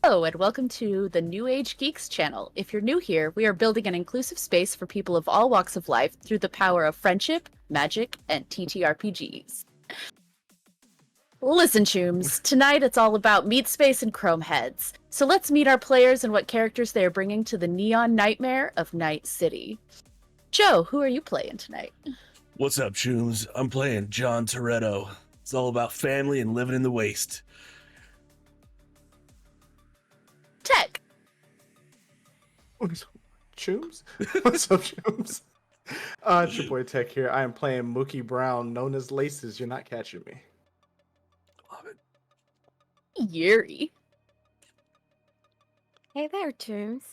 Hello, and welcome to the New Age Geeks channel. If you're new here, we are building an inclusive space for people of all walks of life through the power of friendship, magic, and TTRPGs. Listen, Chooms, tonight it's all about meat space and chrome heads. So let's meet our players and what characters they are bringing to the neon nightmare of Night City. Joe, who are you playing tonight? What's up, Chooms? I'm playing John Toretto. It's all about family and living in the waste. Tech. Chooms? What's up, Chooms? It's your boy Tech here. I am playing Mookie Brown, known as Laces. You're not catching me. Love it. Yuri. Hey there, Toons.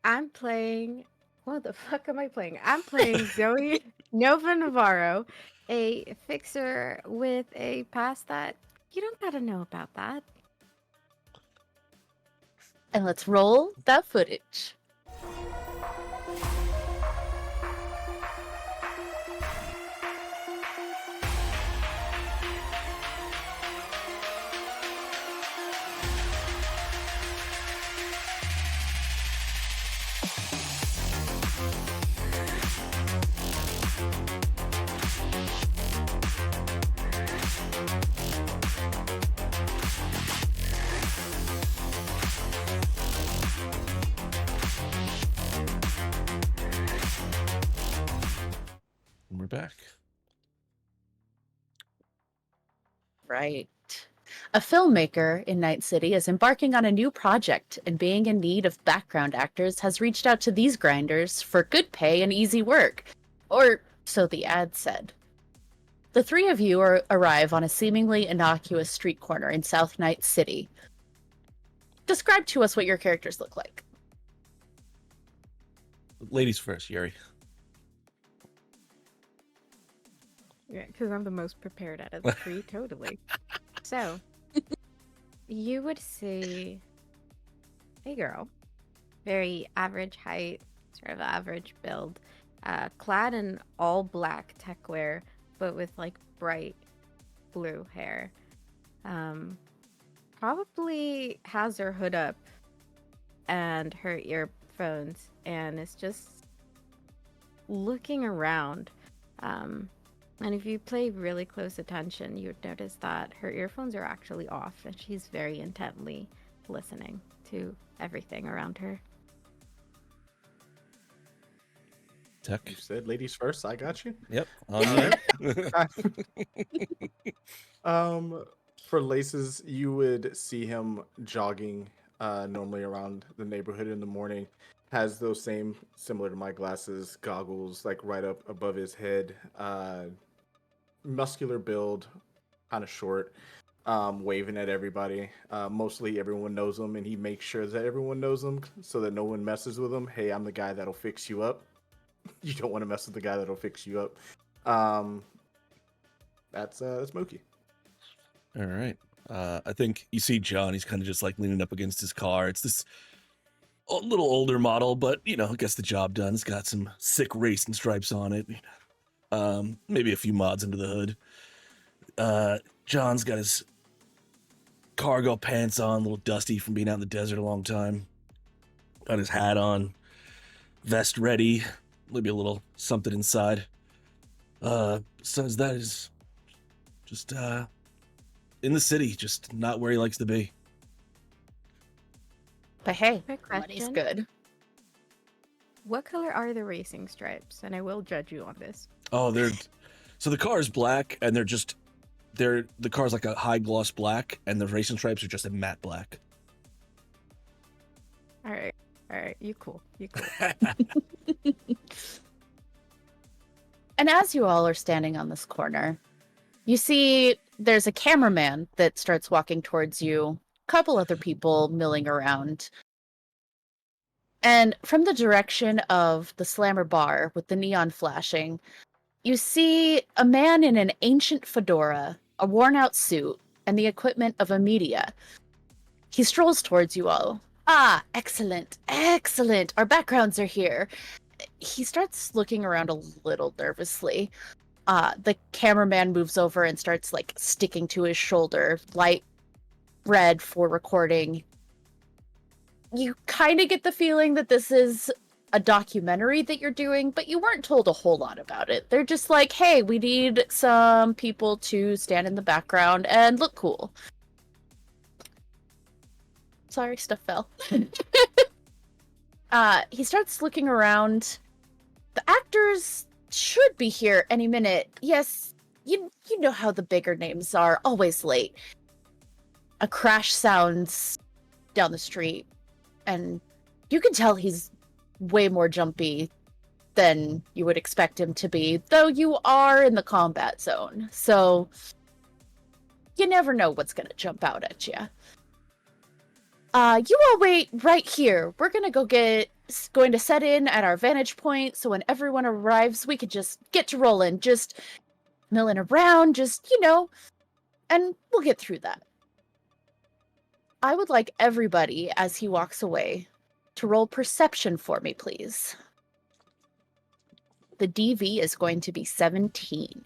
I'm playing... What the fuck am I playing? I'm playing Zoe Nova Navarro, a fixer with a past that you don't gotta know about that. And let's roll that footage. And we're back. Right. A filmmaker in Night City is embarking on a new project, and being in need of background actors has reached out to these grinders for good pay and easy work. Or so the ad said. The three of you arrive on a seemingly innocuous street corner in South Night City. Describe to us what your characters look like. Ladies first, Yuri. Yeah, because I'm the most prepared out of the three, totally. So, you would see a girl, very average height, sort of average build, clad in all black tech wear, but with like bright blue hair. Probably has her hood up and her earphones and is just looking around. And if you pay really close attention, you would notice that her earphones are actually off and she's very intently listening to everything around her. Tech. You said ladies first. I got you. Yep. For Laces, you would see him jogging normally around the neighborhood in the morning. Has those same, similar to my glasses, goggles like right up above his head. Muscular build, kind of short, waving at everybody. Mostly everyone knows him, and he makes sure that everyone knows him so that no one messes with him. Hey, I'm the guy that'll fix you up. You don't want to mess with the guy that'll fix you up. That's Mookie. All right. I think you see John. He's kind of just like leaning up against his car. It's this a little older model, but gets the job done. It's got some sick racing stripes on it. Maybe a few mods into the hood. John's got his cargo pants on, a little dusty from being out in the desert a long time. Got his hat on, vest ready, maybe a little something inside. Besides that is just in the city, just not where he likes to be. But hey, Quick money's question. good. What color are the racing stripes? And I will judge you on this. Oh, so the car is black, and the car's like a high gloss black, and the racing stripes are just a matte black. All right, you cool. And as you all are standing on this corner, you see there's a cameraman that starts walking towards you, a couple other people milling around. And from the direction of the Slammer bar with the neon flashing, you see a man in an ancient fedora, a worn-out suit, and the equipment of a media. He strolls towards you all. Ah, excellent, excellent. Our backgrounds are here. He starts looking around a little nervously. The cameraman moves over and starts like sticking to his shoulder, light red for recording. you kind of get the feeling that this is a documentary that you're doing, but you weren't told a whole lot about it. They're just like, hey, we need some people to stand in the background and look cool. Sorry, stuff fell. He starts looking around. The actors should be here any minute. Yes, you know how the bigger names are, always late. A crash sounds down the street, and you can tell he's way more jumpy than you would expect him to be, though you are in the combat zone, so you never know what's gonna jump out at you. You all wait right here. We're going to set in at our vantage point, so when everyone arrives, we could just get to rolling, just milling around, and we'll get through that. I would like everybody, as he walks away, to roll perception for me, please. The DV is going to be 17.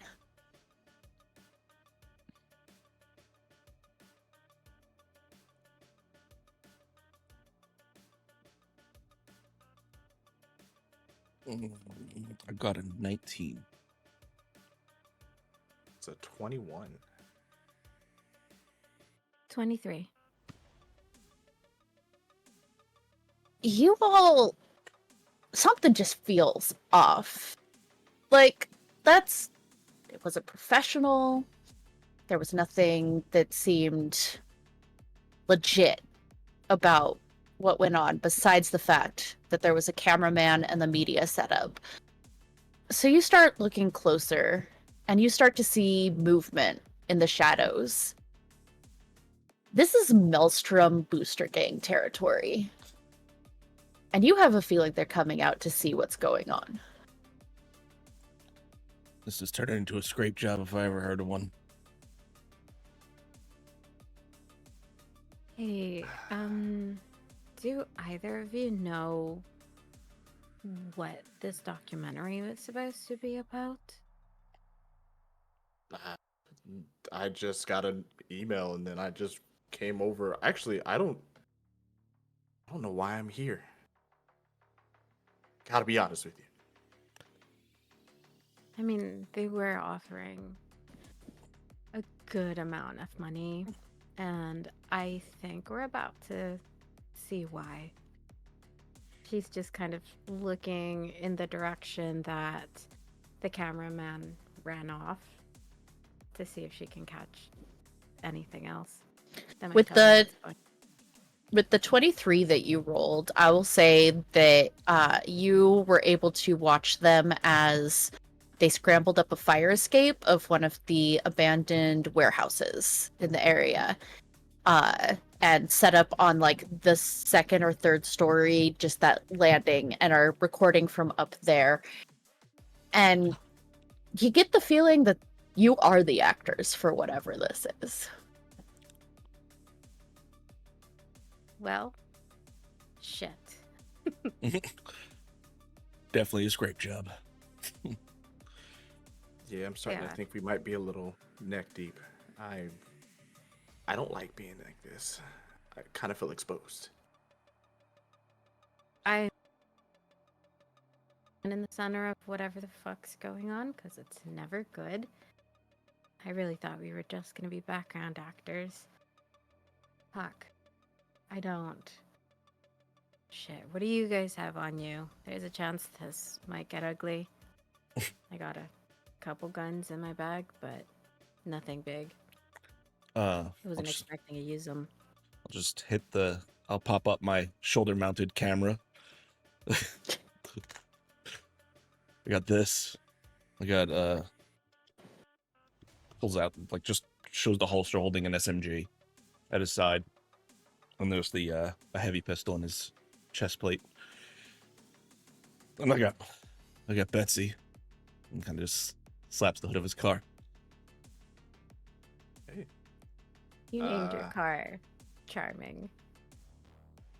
I got a 19. It's a 21. 23. You all... Something just feels off. Like, it wasn't professional. There was nothing that seemed legit about what went on, besides the fact that there was a cameraman and the media setup. So you start looking closer, and you start to see movement in the shadows. This is Maelstrom Booster Gang territory. And you have a feeling they're coming out to see what's going on. This is turning into a scrape job if I ever heard of one. Hey, do either of you know what this documentary was supposed to be about? I just got an email and then I just came over. Actually, I don't know why I'm here. Gotta be honest with you. I mean, they were offering a good amount of money, and I think we're about to see why. She's just kind of looking in the direction that the cameraman ran off to see if she can catch anything else. That might With tell me the what's going- with the 23 that you rolled, I will say that you were able to watch them as they scrambled up a fire escape of one of the abandoned warehouses in the area, and set up on like the second or third story, just that landing, and are recording from up there. And you get the feeling that you are the actors for whatever this is. Well, shit. Definitely a scrape job. Yeah, I'm starting Yeah. to think we might be a little neck deep. I don't like being like this. I kind of feel exposed. I'm in the center of whatever the fuck's going on, because it's never good. I really thought we were just gonna be background actors. Fuck. I don't. Shit, what do you guys have on you? There's a chance this might get ugly. I got a couple guns in my bag, but nothing big. I wasn't expecting to use them. I'll just I'll pop up my shoulder-mounted camera. I got this. I got, pulls out, like, just shows the holster holding an SMG at his side. And there's a heavy pistol in his chest plate. And I got Betsy. And kind of just slaps the hood of his car. Hey, You named your car Charming.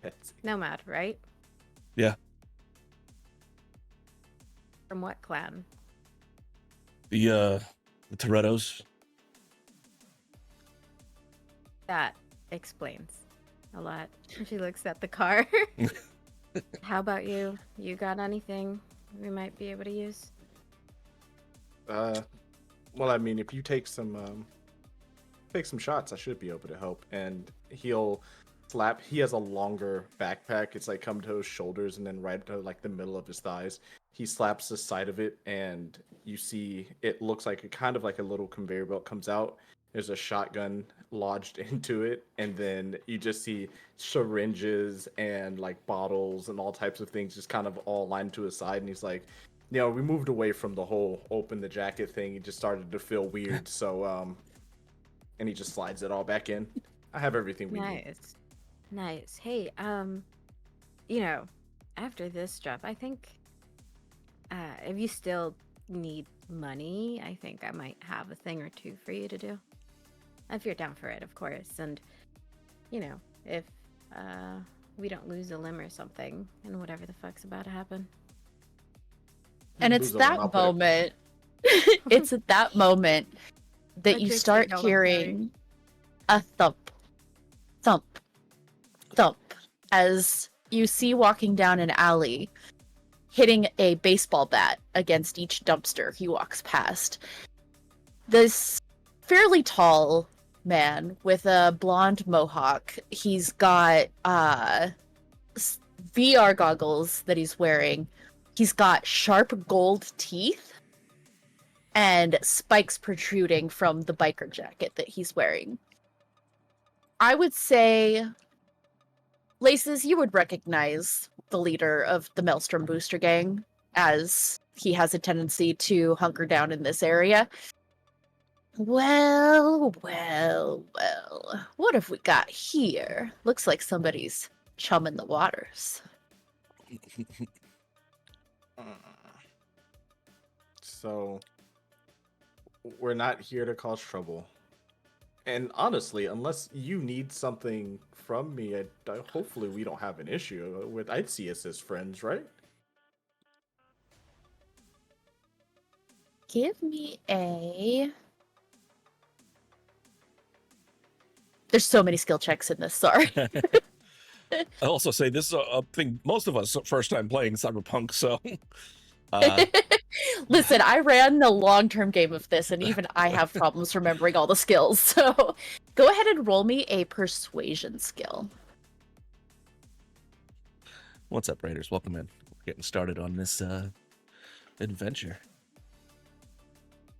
Betsy. Nomad, right? Yeah. From what clan? The Torettos. That explains. a lot. And she looks at the car. How about you? You got anything we might be able to use? Well, I mean, if you take some shots, I should be able to help. And he'll slap. He has a longer backpack. It's like come to his shoulders and then right to like the middle of his thighs. He slaps the side of it, and you see it looks like a kind of like a little conveyor belt comes out. There's a shotgun lodged into it, and then you just see syringes and like bottles and all types of things just kind of all lined to his side. And he's like, we moved away from the whole open the jacket thing. It just started to feel weird. So, and he just slides it all back in. I have everything we need. Nice. Hey, after this job, I think, if you still need money, I think I might have a thing or two for you to do. If you're down for it, of course. And, if, we don't lose a limb or something, and whatever the fuck's about to happen. And it's that moment, it's at that moment that you start hearing a thump, thump, thump, as you see walking down an alley, hitting a baseball bat against each dumpster he walks past. This fairly tall man with a blonde mohawk. He's got VR goggles that he's wearing. He's got sharp gold teeth and spikes protruding from the biker jacket that he's wearing. I would say, Laces, you would recognize the leader of the Maelstrom Booster Gang, as he has a tendency to hunker down in this area. Well, what have we got here? Looks like somebody's chumming the waters. So, we're not here to cause trouble. And honestly, unless you need something from me, hopefully we don't have an issue with. I'd see us as friends, right? Give me a... There's so many skill checks in this, sorry. I'll also say this is a thing most of us first time playing Cyberpunk, so Listen, I ran the long-term game of this, and even I have problems remembering all the skills, so go ahead and roll me a persuasion skill. What's up, Raiders? Welcome in. We're getting started on this adventure.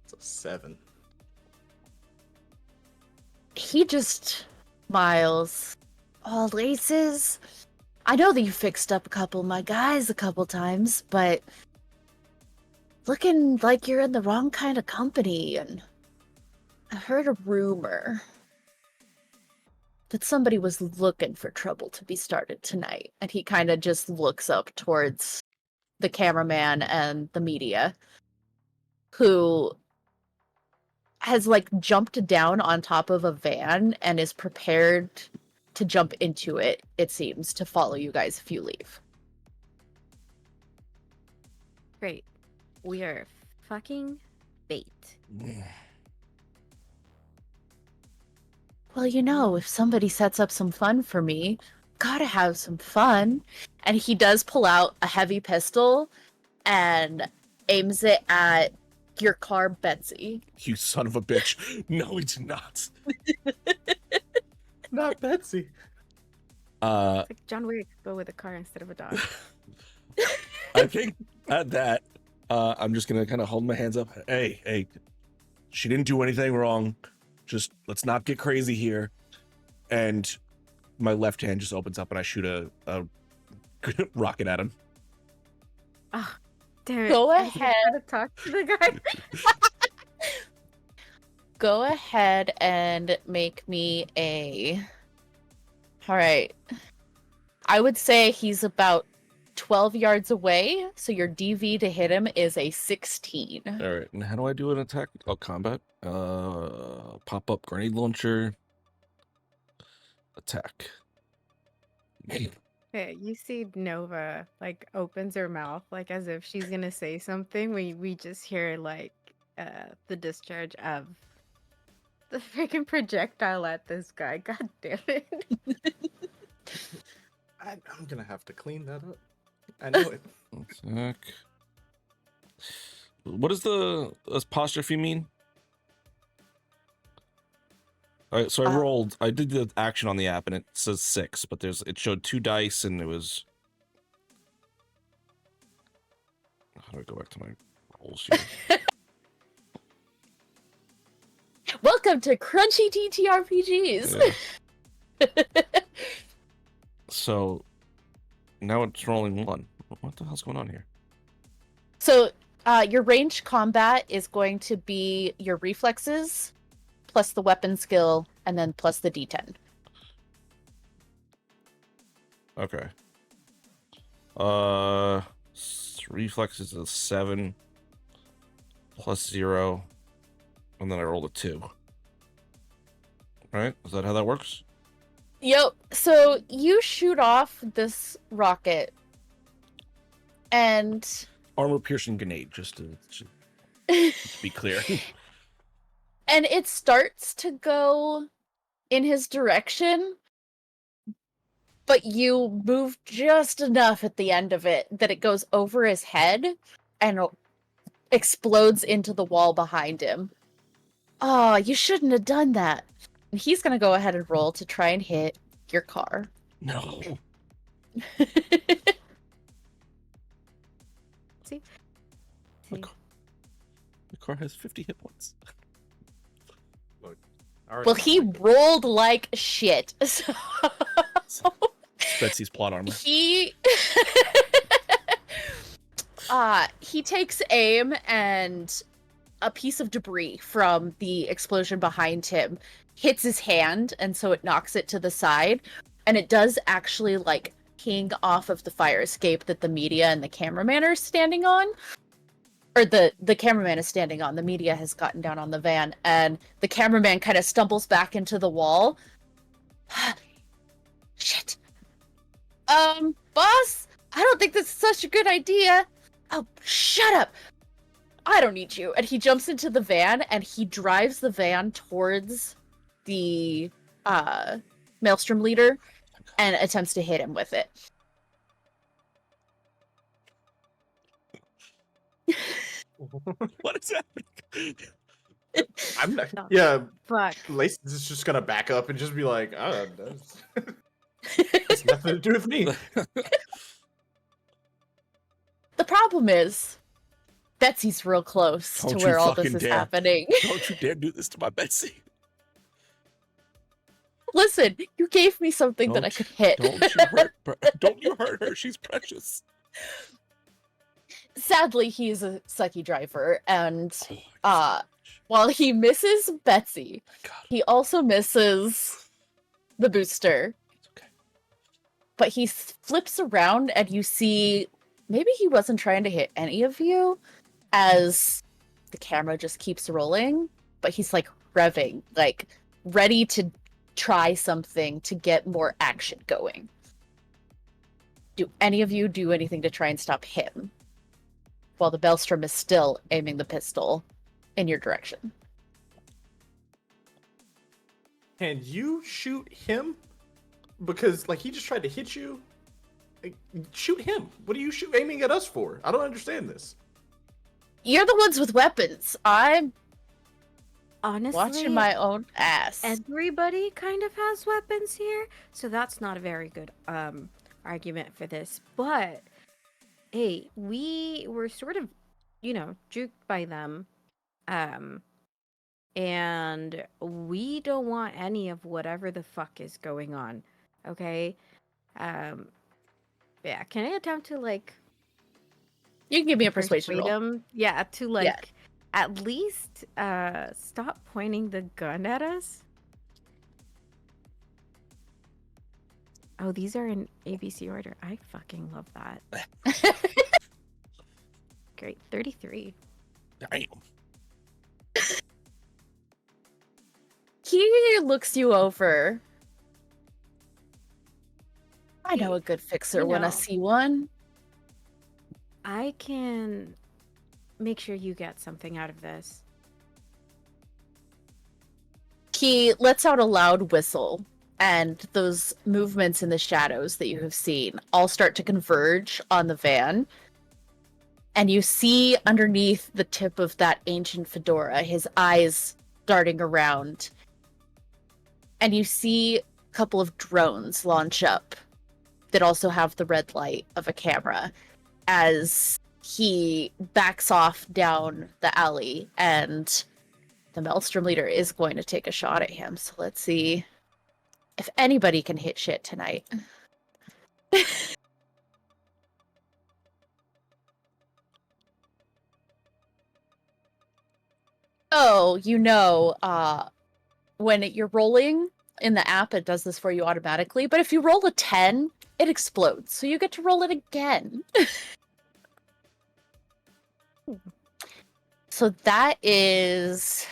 It's a 7. He just smiles. Oh, Laces, I know that you fixed up a couple of my guys a couple times, but looking like you're in the wrong kind of company, and I heard a rumor that somebody was looking for trouble to be started tonight. And he kind of just looks up towards the cameraman and the media, who has jumped down on top of a van and is prepared to jump into it, it seems, to follow you guys if you leave. Great. We are fucking bait. Well, if somebody sets up some fun for me, gotta have some fun. And he does pull out a heavy pistol and aims it at your car, Betsy. You son of a bitch. No, he did not. Not Betsy. It's like John Wick, but with a car instead of a dog. I think at that, I'm just going to kind of hold my hands up. Hey, she didn't do anything wrong. Just let's not get crazy here. And my left hand just opens up and I shoot a rocket at him. Oh, damn it. Go I ahead. gotta talk to the guy. Go ahead and make me a... Alright. I would say he's about 12 yards away, so your DV to hit him is a 16. All right, and how do I do an attack? Oh, combat. Pop up grenade launcher. Attack. Yeah, you see Nova opens her mouth as if she's gonna say something. We just hear the discharge of the freaking projectile at this guy. God damn it. I'm gonna have to clean that up. I know it. One sec. What does the apostrophe mean? All right, so I rolled. I did the action on the app, and it says 6, but it showed 2 dice, and it was. How do I go back to my rolls here? Welcome to Crunchy TTRPGs. Yeah. So now it's rolling 1. What the hell's going on here? So your ranged combat is going to be your reflexes, plus the weapon skill, and then plus the D10. Okay. Reflexes is 7 plus 0, and then I rolled a 2. Right? Is that how that works? Yep. So you shoot off this rocket, and Armor-piercing grenade, just to be clear. and it starts to go in his direction, but you move just enough at the end of it that it goes over his head and explodes into the wall behind him. Oh, you shouldn't have done that. And he's going to go ahead and roll to try and hit your car. No. See? The car has 50 hit points. Well, he rolled like shit. So Betsy's plot armor. he takes aim, and a piece of debris from the explosion behind him hits his hand, and so it knocks it to the side, and it does actually like ping off of the fire escape that the media and the cameraman are standing on. Or the cameraman is standing on. The media has gotten down on the van, and the cameraman kind of stumbles back into the wall. Shit. Boss? I don't think this is such a good idea. Oh, shut up. I don't need you. And he jumps into the van, and he drives the van towards the Maelstrom leader and attempts to hit him with it. What is happening? I'm not. Yeah, Fuck. Lace is just gonna back up and just be like, "Oh, that's nothing to do with me." The problem is, Betsy's real close Don't to you where all this fucking is dare. happening. Don't you dare do this to my Betsy. Listen, you gave me something that I could hit. Don't you hurt her. She's precious. Sadly, he's a sucky driver, and while he misses Betsy, he also misses the booster. Okay. But he flips around, and you see maybe he wasn't trying to hit any of you, as the camera just keeps rolling, but he's like revving, like ready to try something to get more action going. Do any of you do anything to try and stop him? While the Maelstrom is still aiming the pistol in your direction. Can you shoot him? Because like he just tried to hit you. Like, shoot him. What are you aiming at us for? I don't understand this. You're the ones with weapons. I'm Honestly, watching my own ass. everybody kind of has weapons here, so that's not a very good argument for this. But hey, we were sort of, juked by them, and we don't want any of whatever the fuck is going on. Okay, yeah. Can I attempt to like? You can give me a persuasion roll. Them? Yeah, to like at least stop pointing the gun at us. Oh, these are in ABC order. I fucking love that. Great. 33. Damn. He looks you over. I know a good fixer when I see one. I can make sure you get something out of this. He lets out a loud whistle and those movements in the shadows that you have seen all start to converge on the van. And you see underneath the tip of that ancient fedora, his eyes darting around. And you see a couple of drones launch up that also have the red light of a camera as he backs off down the alley, and the Maelstrom leader is going to take a shot at him. So let's see if anybody can hit shit tonight. Oh, when you're rolling in the app, it does this for you automatically. But if you roll a 10, it explodes. So you get to roll it again. So that is...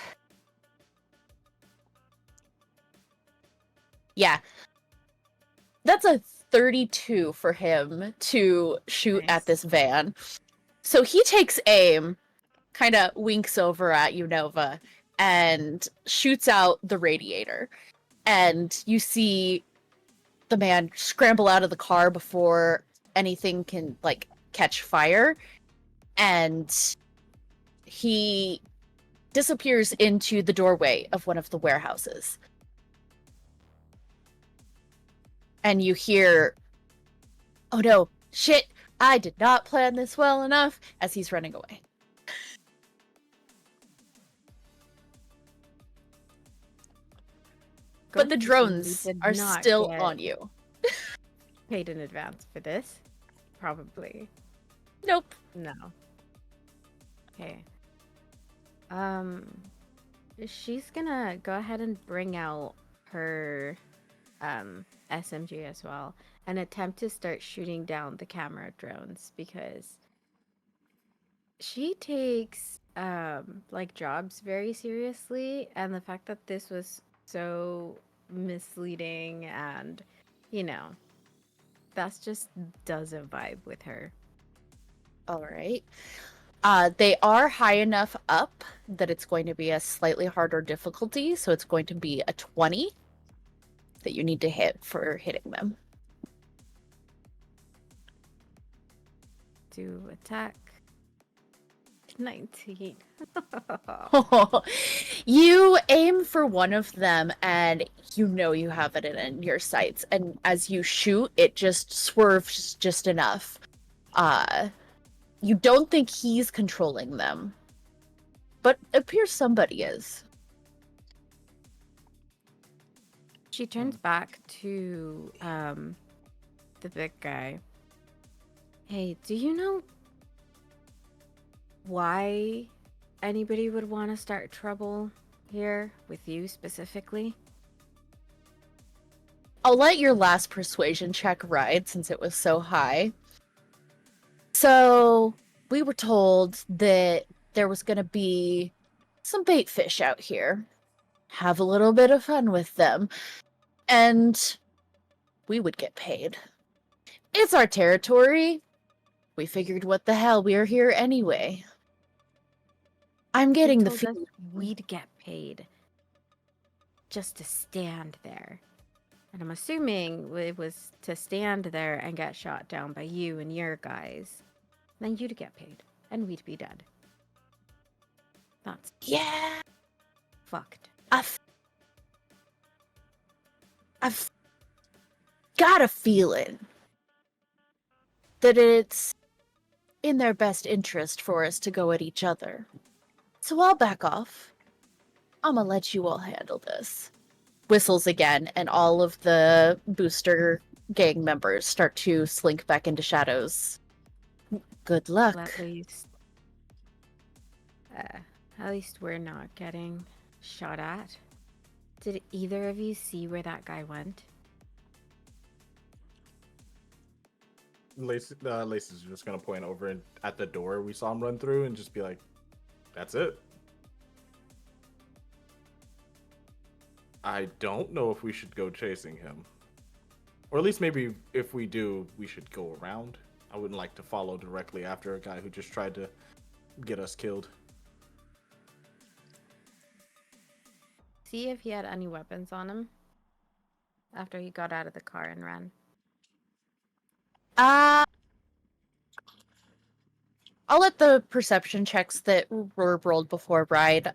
Yeah. That's a 32 for him to shoot Nice. at this van. So he takes aim, kind of winks over at Unova, and shoots out the radiator. And you see the man scramble out of the car before anything can, like, catch fire. And he disappears into the doorway of one of the warehouses. And you hear, "Oh no, shit, I did not plan this well enough," as he's running away. But the Going to drones assume we did are not still get on you. paid in advance for this. Probably. Nope. No. Okay. She's gonna go ahead and bring out her SMG as well and attempt to start shooting down the camera drones, because she takes like jobs very seriously, and the fact that this was so misleading and that's just doesn't vibe with her. All right. They are high enough up that it's going to be a slightly harder difficulty, so it's going to be a 20 that you need to hit for hitting them. To attack. 19. You aim for one of them, and you have it in your sights. And as you shoot, it just swerves just enough. You don't think he's controlling them, but it appears somebody is. She turns back to the big guy. Hey, do you know why anybody would want to start trouble here with you specifically? I'll let your last persuasion check ride since it was so high. So, we were told that there was going to be some bait fish out here. Have a little bit of fun with them. And we would get paid. It's our territory. We figured, what the hell, we are here anyway. I'm getting the They told feeling us we'd get paid just to stand there. And I'm assuming it was to stand there and get shot down by you and your guys. Then you'd get paid, and we'd be dead. That's yeah, fucked. I've got a feeling that it's in their best interest for us to go at each other. So I'll back off. I'm gonna let you all handle this. Whistles again, and all of the booster gang members start to slink back into shadows. Good luck. Well, at least we're not getting shot at. Did either of you see where that guy went? Lacey's just gonna point over at the door we saw him run through and just be like, "That's it." I don't know if we should go chasing him, or at least maybe if we do, we should go around. I wouldn't like to follow directly after a guy who just tried to get us killed. See if he had any weapons on him. after he got out of the car and ran? I'll let the perception checks that were rolled before ride.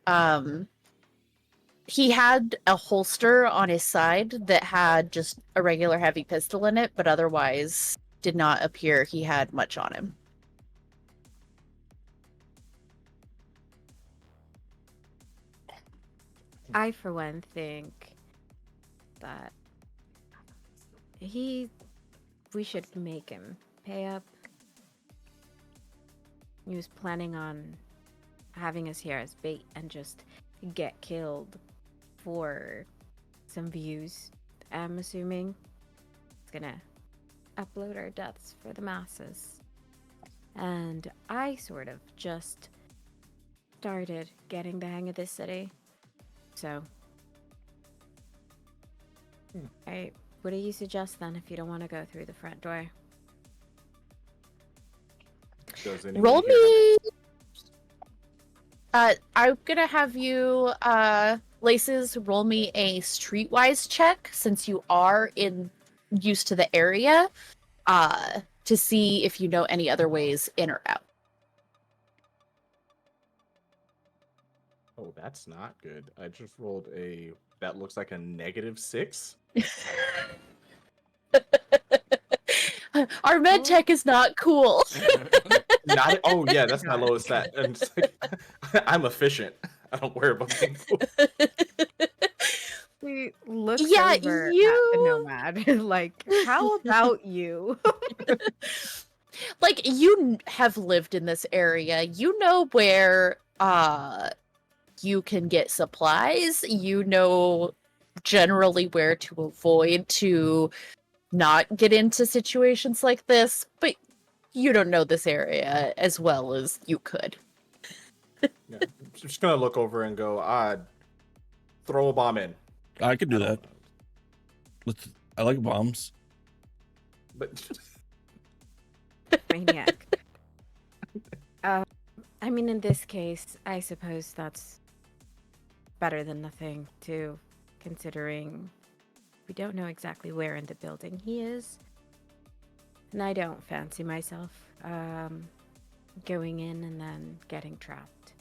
He had a holster on his side that had just a regular heavy pistol in it, but otherwise did not appear he had much on him. I, for one, think that we should make him pay up. He was planning on having us here as bait and just get killed for some views. I'm assuming it's gonna upload our deaths for the masses. And I sort of just started getting the hang of this city. So, what do you suggest then if you don't want to go through the front door? Does anybody Roll here me. I'm gonna have you, Laces, roll me a streetwise check since you are used to the area, to see if you know any other ways in or out. Oh, that's not good. I just rolled that looks like a -6. Our med tech is not cool. Oh yeah, that's my lowest stat. And it's like, I'm efficient. I don't worry about people. He looks Yeah, over at the nomad. Like, how about you? Like, you have lived in this area. You know where you can get supplies. You know generally where to avoid to not get into situations like this, but you don't know this area as well as you could. Yeah, I'm just gonna look over and go, throw a bomb in. I could do I that. I like bombs. But Maniac. I mean, in this case, I suppose that's better than nothing, too, considering we don't know exactly where in the building he is. And I don't fancy myself going in and then getting trapped.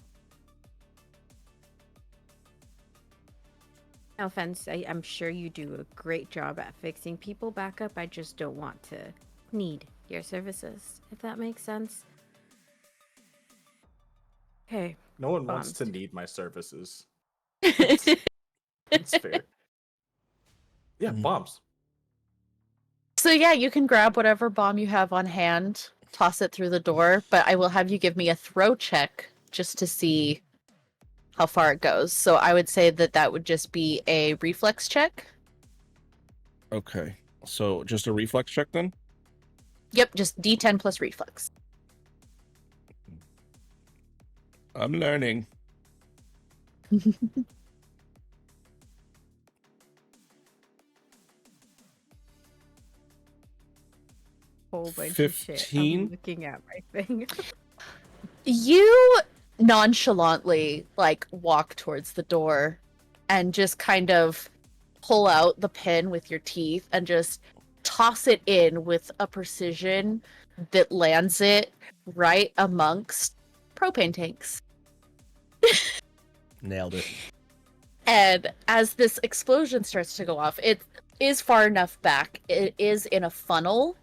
No offense, I'm sure you do a great job at fixing people back up. I just don't want to need your services, if that makes sense. Okay. no one wants Bombs. to need my services. It's fair. Yeah, bombs. So yeah, you can grab whatever bomb you have on hand, toss it through the door, but I will have you give me a throw check just to see how far it goes. So I would say that would just be a reflex check. Okay. So just a reflex check then? Yep, just D10 plus reflex. I'm learning. Whole bunch 15? of shit. I'm looking at my thing. You nonchalantly walk towards the door and just kind of pull out the pin with your teeth and just toss it in with a precision that lands it right amongst propane tanks. Nailed it. And as this explosion starts to go off, it is far enough back. It is in a funnel,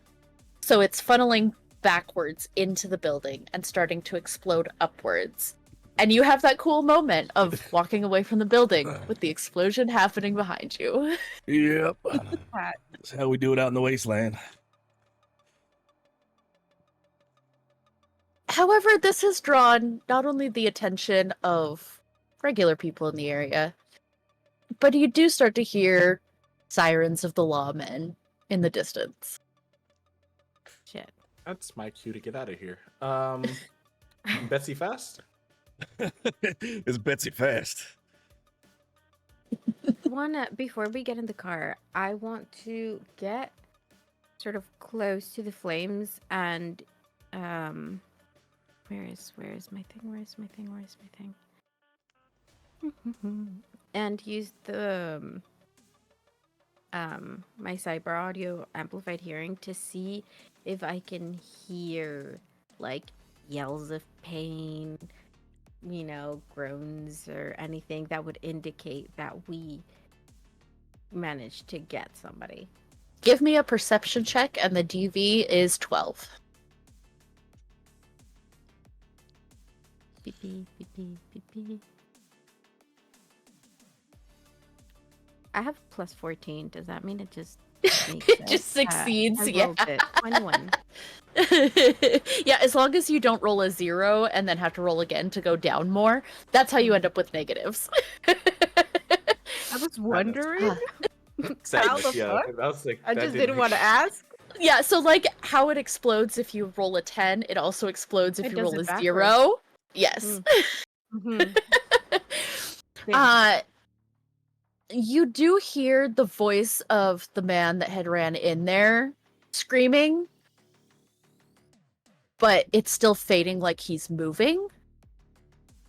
so it's funneling backwards into the building and starting to explode upwards. And you have that cool moment of walking away from the building with the explosion happening behind you. Yep. That's how we do it out in the wasteland. However, this has drawn not only the attention of regular people in the area, but you do start to hear sirens of the lawmen in the distance. Shit. That's my cue to get out of here. Betsy Fast? It's Betsy Fast. Before we get in the car, I want to get sort of close to the flames and where is my thing? And use the my cyber audio amplified hearing to see if I can hear like yells of pain, groans or anything that would indicate that we managed to get somebody. Give me a perception check, and the DV is 12. Beep, beep, beep, beep, beep, beep. I have plus 14. Does that mean it just makes It it? just succeeds, I yeah. rolled it. 21. Yeah, as long as you don't roll a 0 and then have to roll again to go down more, that's how you end up with negatives. I was wondering. How the fuck? That was like, I that just didn't didn't make want to ask. Yeah, so like how it explodes if you roll a 10, it also explodes if It you does roll it a backwards. 0. Yes. Mhm. You do hear the voice of the man that had ran in there screaming, but it's still fading like he's moving.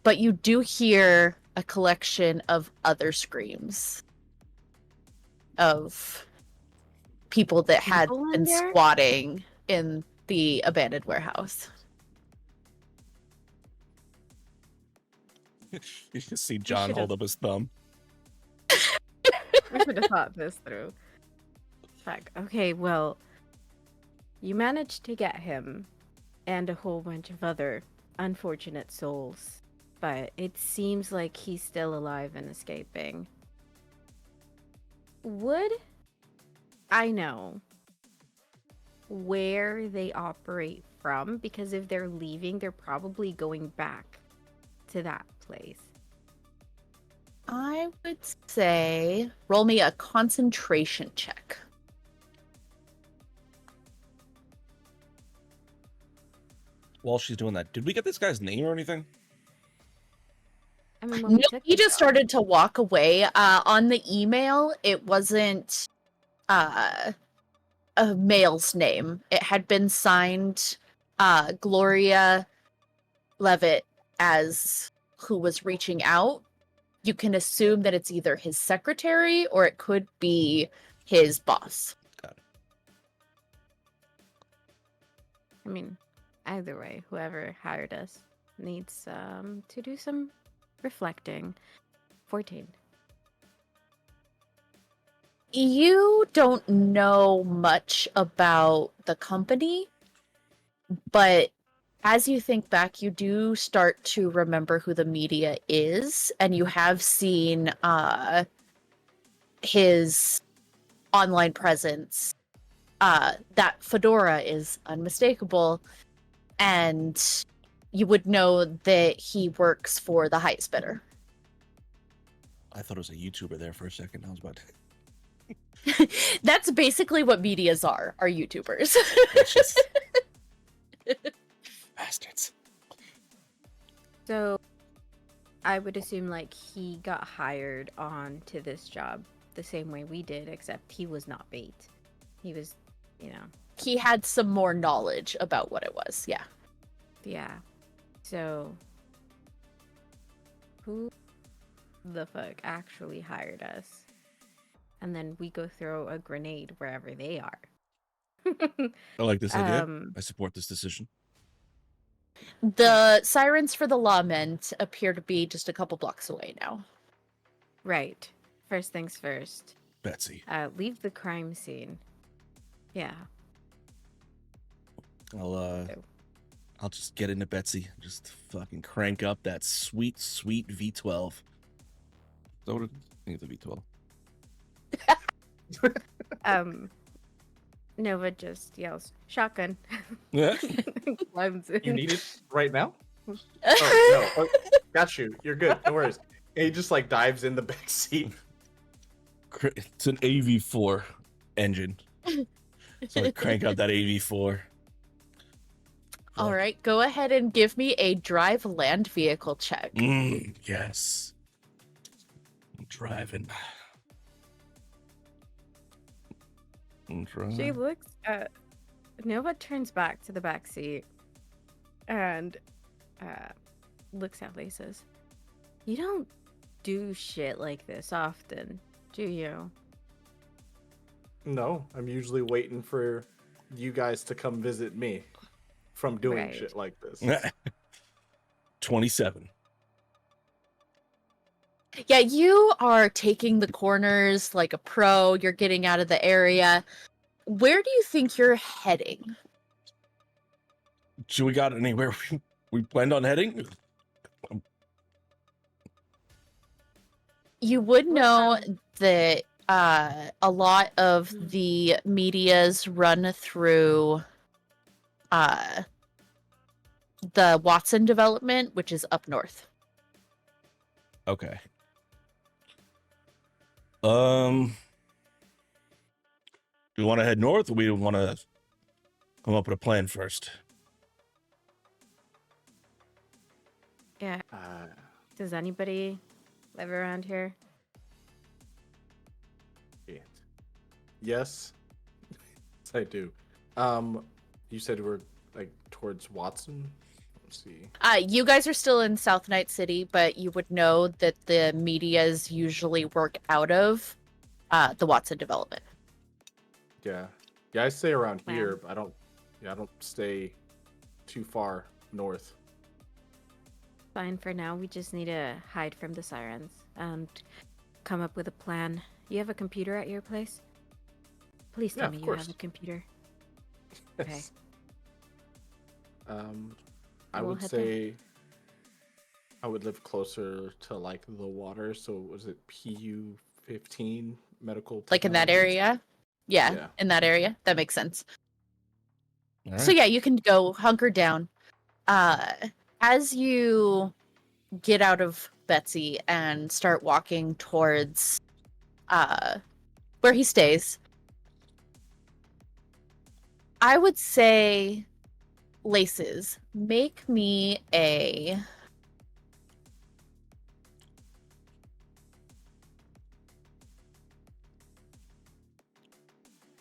But you do hear a collection of other screams of people that had People in been there? squatting in the abandoned warehouse. You can see John should've- hold up his thumb. I should have thought this through. Fuck. Okay, well, you managed to get him and a whole bunch of other unfortunate souls, but it seems like he's still alive and escaping. Would I know where they operate from? Because if they're leaving, they're probably going back to that place. I would say roll me a concentration check. While she's doing that, did we get this guy's name or anything? I mean, when we No, took he the just job- started to walk away. On the email, it wasn't a male's name. It had been signed Gloria Levitt as who was reaching out. You can assume that it's either his secretary or it could be his boss. Got it. I mean, either way, whoever hired us needs to do some reflecting. 14. You don't know much about the company, but as you think back, you do start to remember who the media is, and you have seen his online presence. That fedora is unmistakable, and you would know that he works for the highest bidder. I thought it was a YouTuber there for a second. I was about to. That's basically what medias are YouTubers. It's just... Bastards. So, I would assume like he got hired on to this job the same way we did, except he was not bait. He was, He had some more knowledge about what it was. Yeah. yeah. So, who the fuck actually hired us? And then we go throw a grenade wherever they are. I like this idea. Um, I support this decision. The sirens for the lawmen appear to be just a couple blocks away now. Right. First things first. Betsy. Leave the crime scene. Yeah. I'll just get into Betsy. Just fucking crank up that sweet, sweet V12. So what? I think it's a V12. Nova just yells, "Shotgun!" Yeah. Climbs in. You need it right now? Oh, no. Oh, got you. You're good. No worries. And he just like dives in the back seat. It's an AV4 engine. So I crank up that AV4. All right, go ahead and give me a drive land vehicle check. Yes. I'm driving. She looks at Nova, turns back to the back seat and looks at Lisa's. You don't do shit like this often, do you? No, I'm usually waiting for you guys to come visit me from doing Right. shit like this. 27. Yeah, you are taking the corners like a pro. You're getting out of the area. Where do you think you're heading? So we got anywhere we planned on heading? You would Well, know that a lot of the medias run through the Watson development, which is up north. Okay. Do we want to head north, or we want to come up with a plan first? Yeah. Uh, Does anybody live around here? shit. Yes, yes, I do. You said we're like towards Watson. Let's see. You guys are still in South Night City, but you would know that the medias usually work out of the Watson development. Yeah, yeah, I stay around Wow. here, but I don't. Yeah, I don't stay too far north. Fine for now. We just need to hide from the sirens and come up with a plan. You have a computer at your place? Please Yeah, tell of me you course. have a computer. Okay. Yes. I We'll would head there. say I would live closer to like the water. So was it PU 15 medical? Like in that technologies? area? Yeah, Yeah. in that area. That makes sense. All So right. yeah, you can go hunker down. As you get out of Betsy and start walking towards where he stays, I would say, Laces, make me a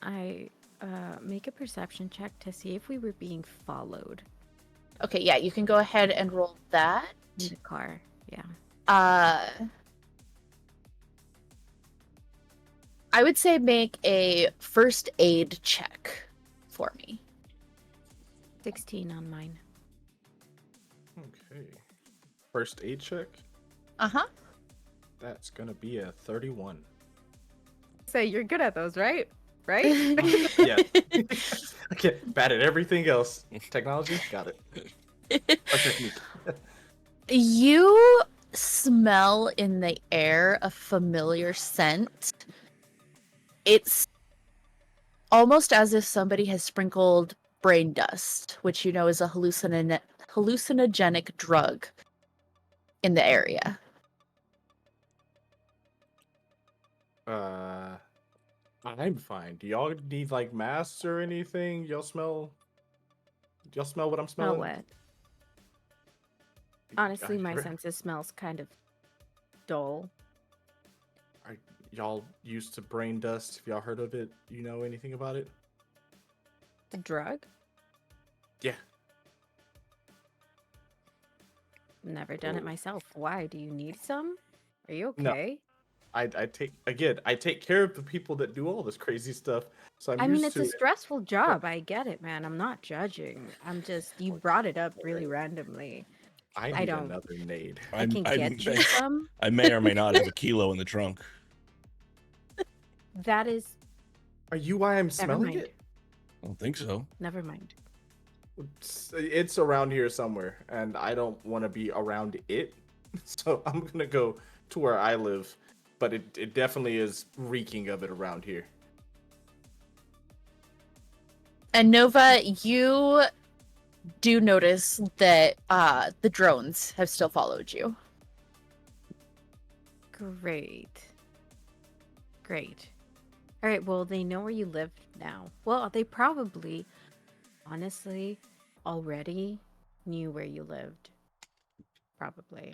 I make a perception check to see if we were being followed okay, yeah, you can go ahead and roll that. in the car. Yeah. I would say make a first aid check for me. 16 on mine. Okay. First aid check. Uh-huh. That's gonna be a 31. So you're good at those, right? Right? Yeah. I get bad at everything else. Technology, got it. Or technique. You smell in the air a familiar scent. It's almost as if somebody has sprinkled brain dust, which you know is a hallucinogenic drug in the area. I'm fine. Do y'all need like masks or anything? Y'all smell? Do y'all smell what I'm Smell smelling? what? Honestly, my Are- senses smells kind of dull. Are y'all used to brain dust? Have y'all heard of it? You know anything about it? The drug? Yeah. Never done it Cool. myself. Why? Do you need some? Are you No. okay? I take care of the people that do all this crazy stuff. So I'm I mean, used it's to a it. stressful job. I get it, man. I'm not judging. I'm just, you brought it up really randomly. I I need don't- another nade. I can get you some. I may or may not have a kilo in the trunk. That is, Are you why I'm never smelling mind. it? I don't think so. Never mind. It's around here somewhere, and I don't want to be around it. So I'm gonna go to where I live, but it definitely is reeking of it around here. And Nova, you do notice that the drones have still followed you. Great. Great. All right, well, they know where you live now. Well, they probably, honestly, already knew where you lived. Probably.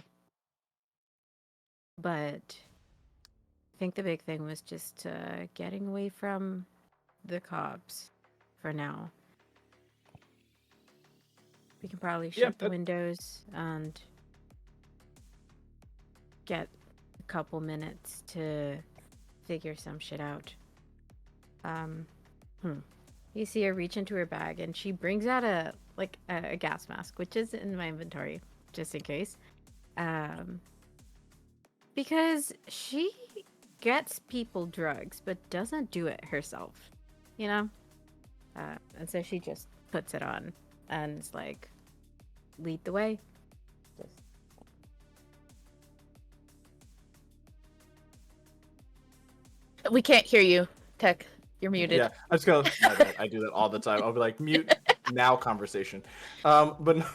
But I think the big thing was just getting away from the cops for now. We can probably Yeah, shut the windows and get a couple minutes to figure some shit out. You see her reach into her bag, and she brings out a gas mask, which is in my inventory, just in case. Because she gets people drugs, but doesn't do it herself, you know? And so she just puts it on and is like, lead the way. We can't hear you, Tech. You're muted. Yeah, I just go. My bad. I do that all the time. I'll be like, mute now conversation. But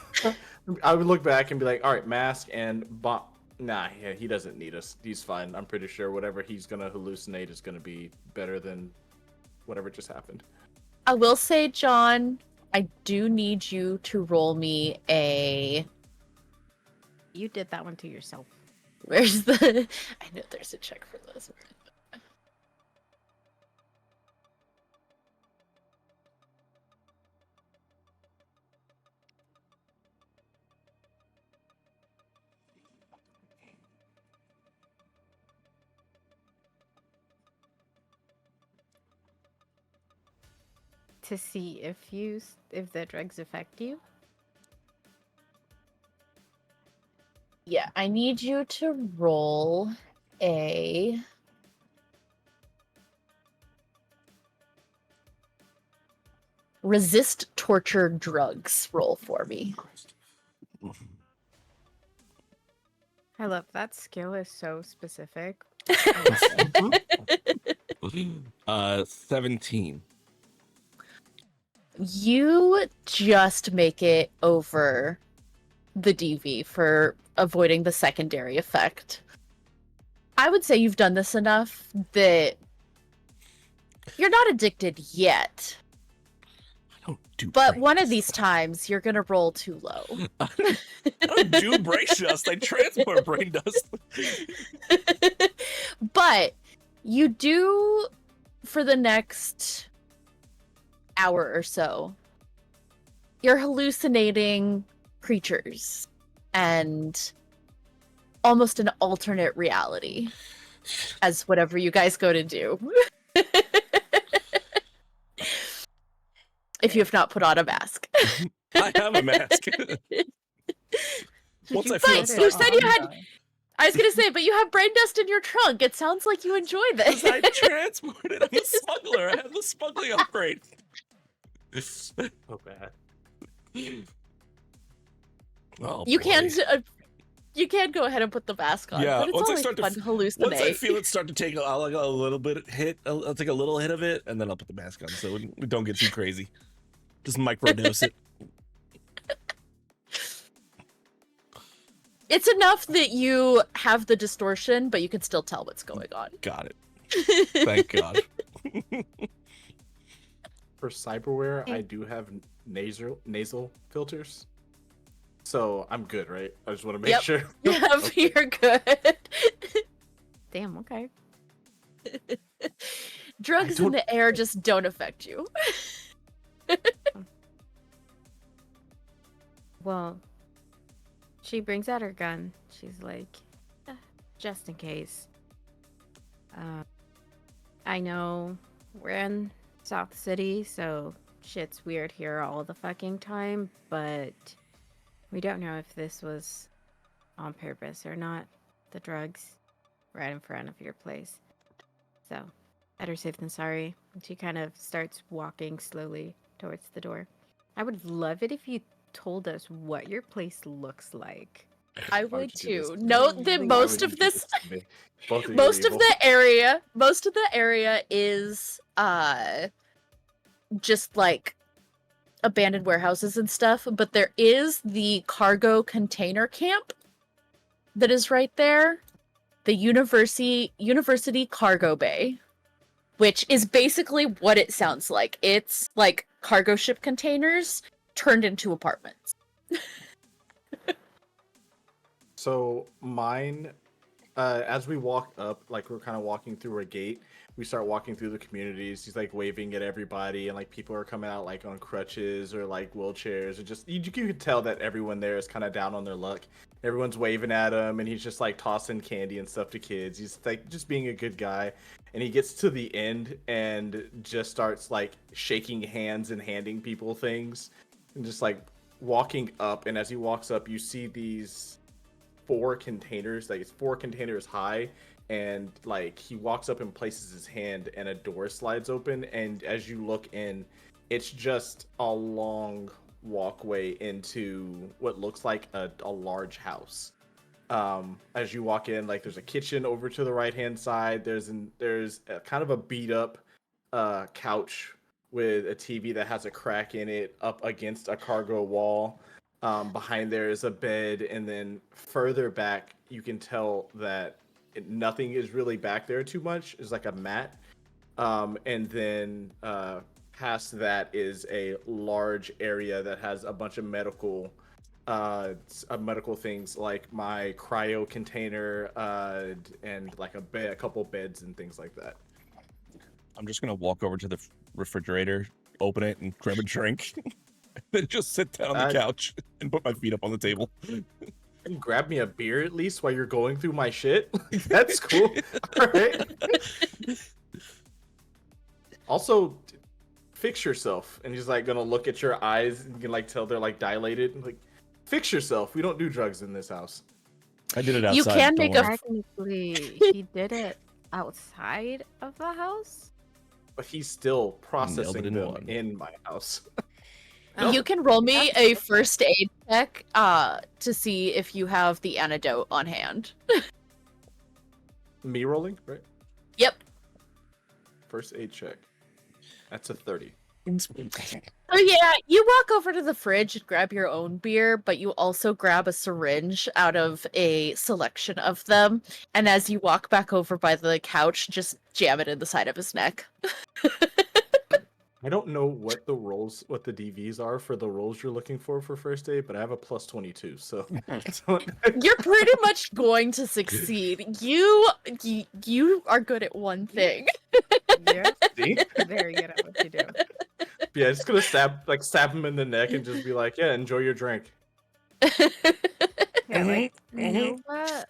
I would look back and be like, all right, mask and bomb. Nah, yeah, he doesn't need us. He's fine. I'm pretty sure whatever he's gonna hallucinate is gonna be better than whatever just happened. I will say, John, I do need you to roll me a. You did that one to yourself. Where's the? I know there's a check for this. To see if the drugs affect you. Yeah, I need you to roll a. Resist torture drugs roll for me. I love that skill is so specific. 17. You just make it over the DV for avoiding the secondary effect. I would say you've done this enough that you're not addicted yet. I don't do. But brain one of dust. these times you're gonna roll too low. I don't do brain dust. I transport brain dust. But you do, for the next hour or so, you're hallucinating creatures and almost an alternate reality as whatever you guys go to do. If you have not put on a mask. I have a mask. Once I But feel you it said start- you had. I was gonna say, but you have brain dust in your trunk. It sounds like you enjoy this. I transported. I'm a smuggler. I have the smuggling upgrade. So bad. Oh, You boy. you can go ahead and put the mask on. Yeah, but it's once I always start to fun to hallucinate. Once I feel it start to take a little bit hit, I'll take a little hit of it, and then I'll put the mask on, so we don't get too crazy. Just microdose it. It's enough that you have the distortion, but you can still tell what's going on. Got it. Thank God. For cyberware, I do have nasal filters, so I'm good, right? I just want to make Yep. sure. Yeah, Okay. you're good. Damn, okay. Drugs in the air just don't affect you. Well, she brings out her gun. She's like, just in case. I know we're in South City, so shit's weird here all the fucking time, but we don't know if this was on purpose or not. The drugs right in front of your place. So, better safe than sorry. And she kind of starts walking slowly towards the door. I would love it if you told us what your place looks like. I Why would you do this too. to me? Note that Why most would of you do this to me? Both of you are most of evil. the area is just like abandoned warehouses and stuff, but there is the cargo container camp that is right there, the university cargo bay, which is basically what it sounds like. It's like cargo ship containers turned into apartments. So mine, as we walk up, like we're kind of walking through a gate, we start walking through the communities. He's like waving at everybody, and like people are coming out like on crutches or like wheelchairs, or just you can tell that everyone there is kind of down on their luck. Everyone's waving at him, and he's just like tossing candy and stuff to kids. He's like just being a good guy. and he gets to the end and just starts like shaking hands and handing people things and just like walking up. And as he walks up, you see these 4 containers, like it's 4 containers high, and like he walks up and places his hand and a door slides open, and as you look in, it's just a long walkway into what looks like a large house. As you walk in, like there's a kitchen over to the right hand side. There's a, kind of a beat up couch with a TV that has a crack in it up against a cargo wall. Behind there is a bed, and then further back you can tell that nothing is really back there too much. It's like a mat, and then past that is a large area that has a bunch of medical things like my cryo container and like a bed, a couple beds and things like that. I'm just gonna walk over to the refrigerator, open it, and grab a drink. Then just sit down on the couch and put my feet up on the table. And grab me a beer at least while you're going through my shit. That's cool. All right. Also, fix yourself. And he's like gonna look at your eyes, and you can like tell they're like dilated. And, like, fix yourself. We don't do drugs in this house. I did it outside. You can make a Technically, he did it outside of the house. But he's still processing in them one. in my house. You can roll me a first aid check to see if you have the antidote on hand. Me rolling, right? Yep. First aid check. That's a 30. Oh yeah, you walk over to the fridge and grab your own beer, but you also grab a syringe out of a selection of them, and as you walk back over by the couch, just jam it in the side of his neck. I don't know what the DVs are for the rolls you're looking for first aid, but I have a plus 22, so You're pretty much going to succeed. You are good at one thing. You're See? very good at what you do. Yeah, just gonna stab him in the neck and just be like, yeah, enjoy your drink. Yeah, like Nova,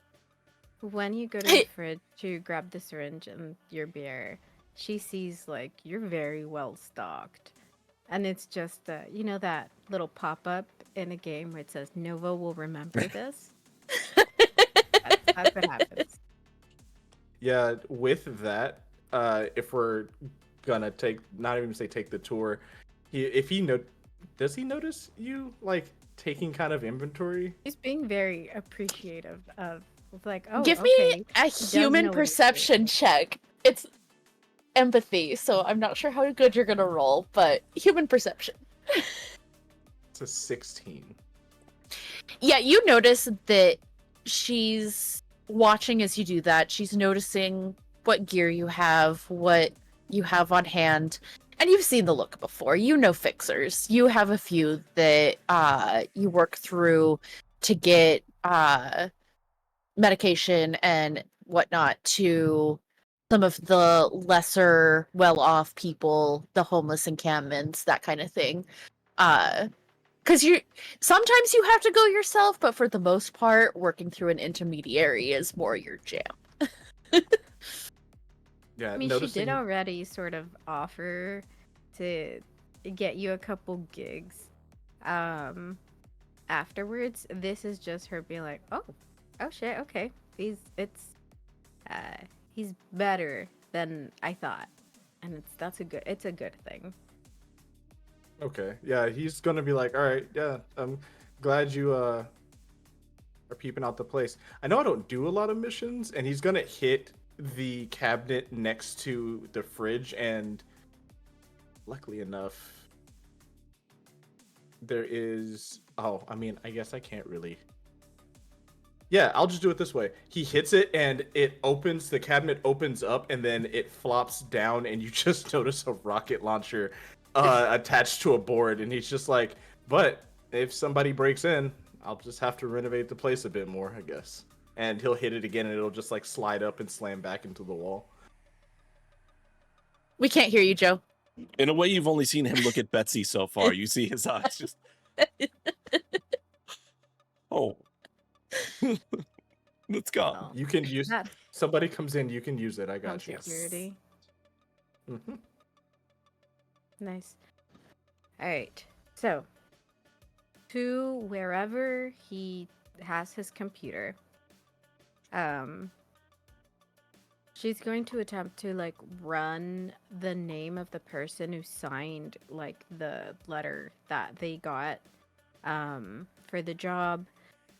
when you go to the fridge to grab the syringe and your beer, she sees like you're very well stocked, and it's just you know that little pop-up in a game where it says Nova will remember this. That's what happens. Yeah, with that, if we're gonna take the tour, does he notice you like taking kind of inventory? He's being very appreciative of like, oh, Give okay, me a he does human know what he's perception check. It's empathy, so I'm not sure how good you're gonna roll, but human perception. It's a 16. Yeah, you notice that she's watching as you do that. She's noticing what gear you have, what you have on hand, and you've seen the look before. You know fixers. You have a few that you work through to get medication and whatnot to some of the lesser well-off people, the homeless encampments, that kind of thing. Because sometimes you have to go yourself, but for the most part, working through an intermediary is more your jam. Yeah, I mean, she did already sort of offer to get you a couple gigs. Afterwards, this is just her being like, oh shit, okay, he's better than I thought, and it's a good thing. Okay, yeah, he's gonna be like, all right, yeah, I'm glad you are peeping out the place. I know I don't do a lot of missions, and he's gonna hit the cabinet next to the fridge, and luckily enough, there is. Oh, I mean, I guess I can't really. Yeah, I'll just do it this way. He hits it, and it opens. The cabinet opens up, and then it flops down, and you just notice a rocket launcher attached to a board, and he's just like, but if somebody breaks in, I'll just have to renovate the place a bit more, I guess. And he'll hit it again, and it'll just like slide up and slam back into the wall. We can't hear you, Joe. In a way, you've only seen him look at Betsy so far. You see his eyes just. Oh. Let's go. You can use Somebody comes in, you can use it. I Home got you. security. Mhm. Nice. All right. So, to wherever he has his computer, she's going to attempt to like run the name of the person who signed like the letter that they got for the job.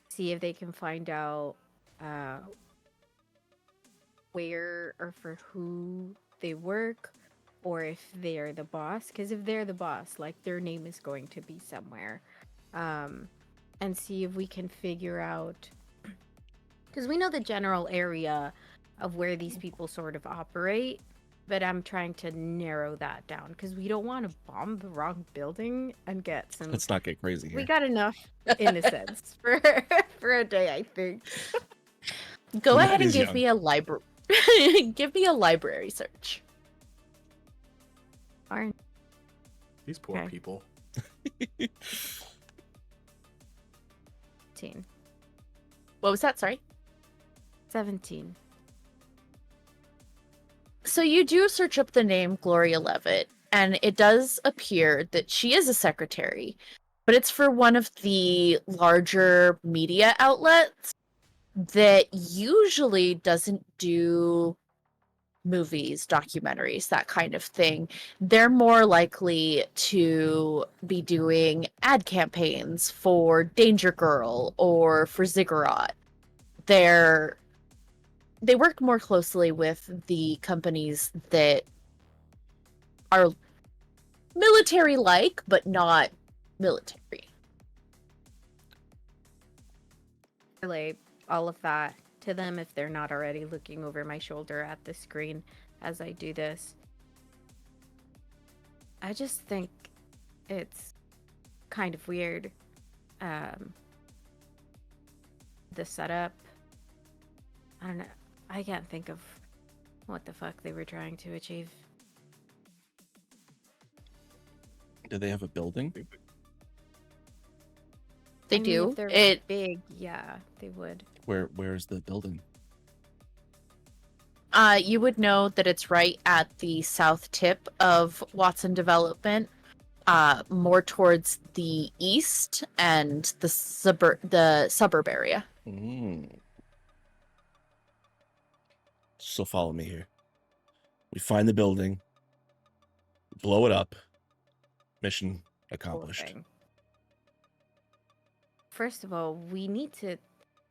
See if they can find out where or for who they work, or if they're the boss. Because if they're the boss, like their name is going to be somewhere. And see if we can figure out, because we know the general area of where these people sort of operate, but I'm trying to narrow that down because we don't want to bomb the wrong building and get some. Let's not get crazy here. We got enough innocence for a day, I think. Go Matt ahead and is give young. me a library. Give me a library search. Darn. These poor Okay. people. 17. What was that? Sorry. 17. So you do search up the name Gloria Levitt, and it does appear that she is a secretary, but it's for one of the larger media outlets that usually doesn't do movies, documentaries, that kind of thing. They're more likely to be doing ad campaigns for Danger Girl or for Ziggurat. They work more closely with the companies that are military-like, but not military. Relay all of that to them if they're not already looking over my shoulder at the screen as I do this. I just think it's kind of weird. The setup. I don't know. I can't think of what the fuck they were trying to achieve. Do they have a building? They I mean, do. If they're It big, yeah, they would. Where's the building? you would know that it's right at the south tip of Watson Development, more towards the east and the suburb area. So follow me here. We find the building, blow it up. Mission Whole accomplished. thing. First of all, we need to,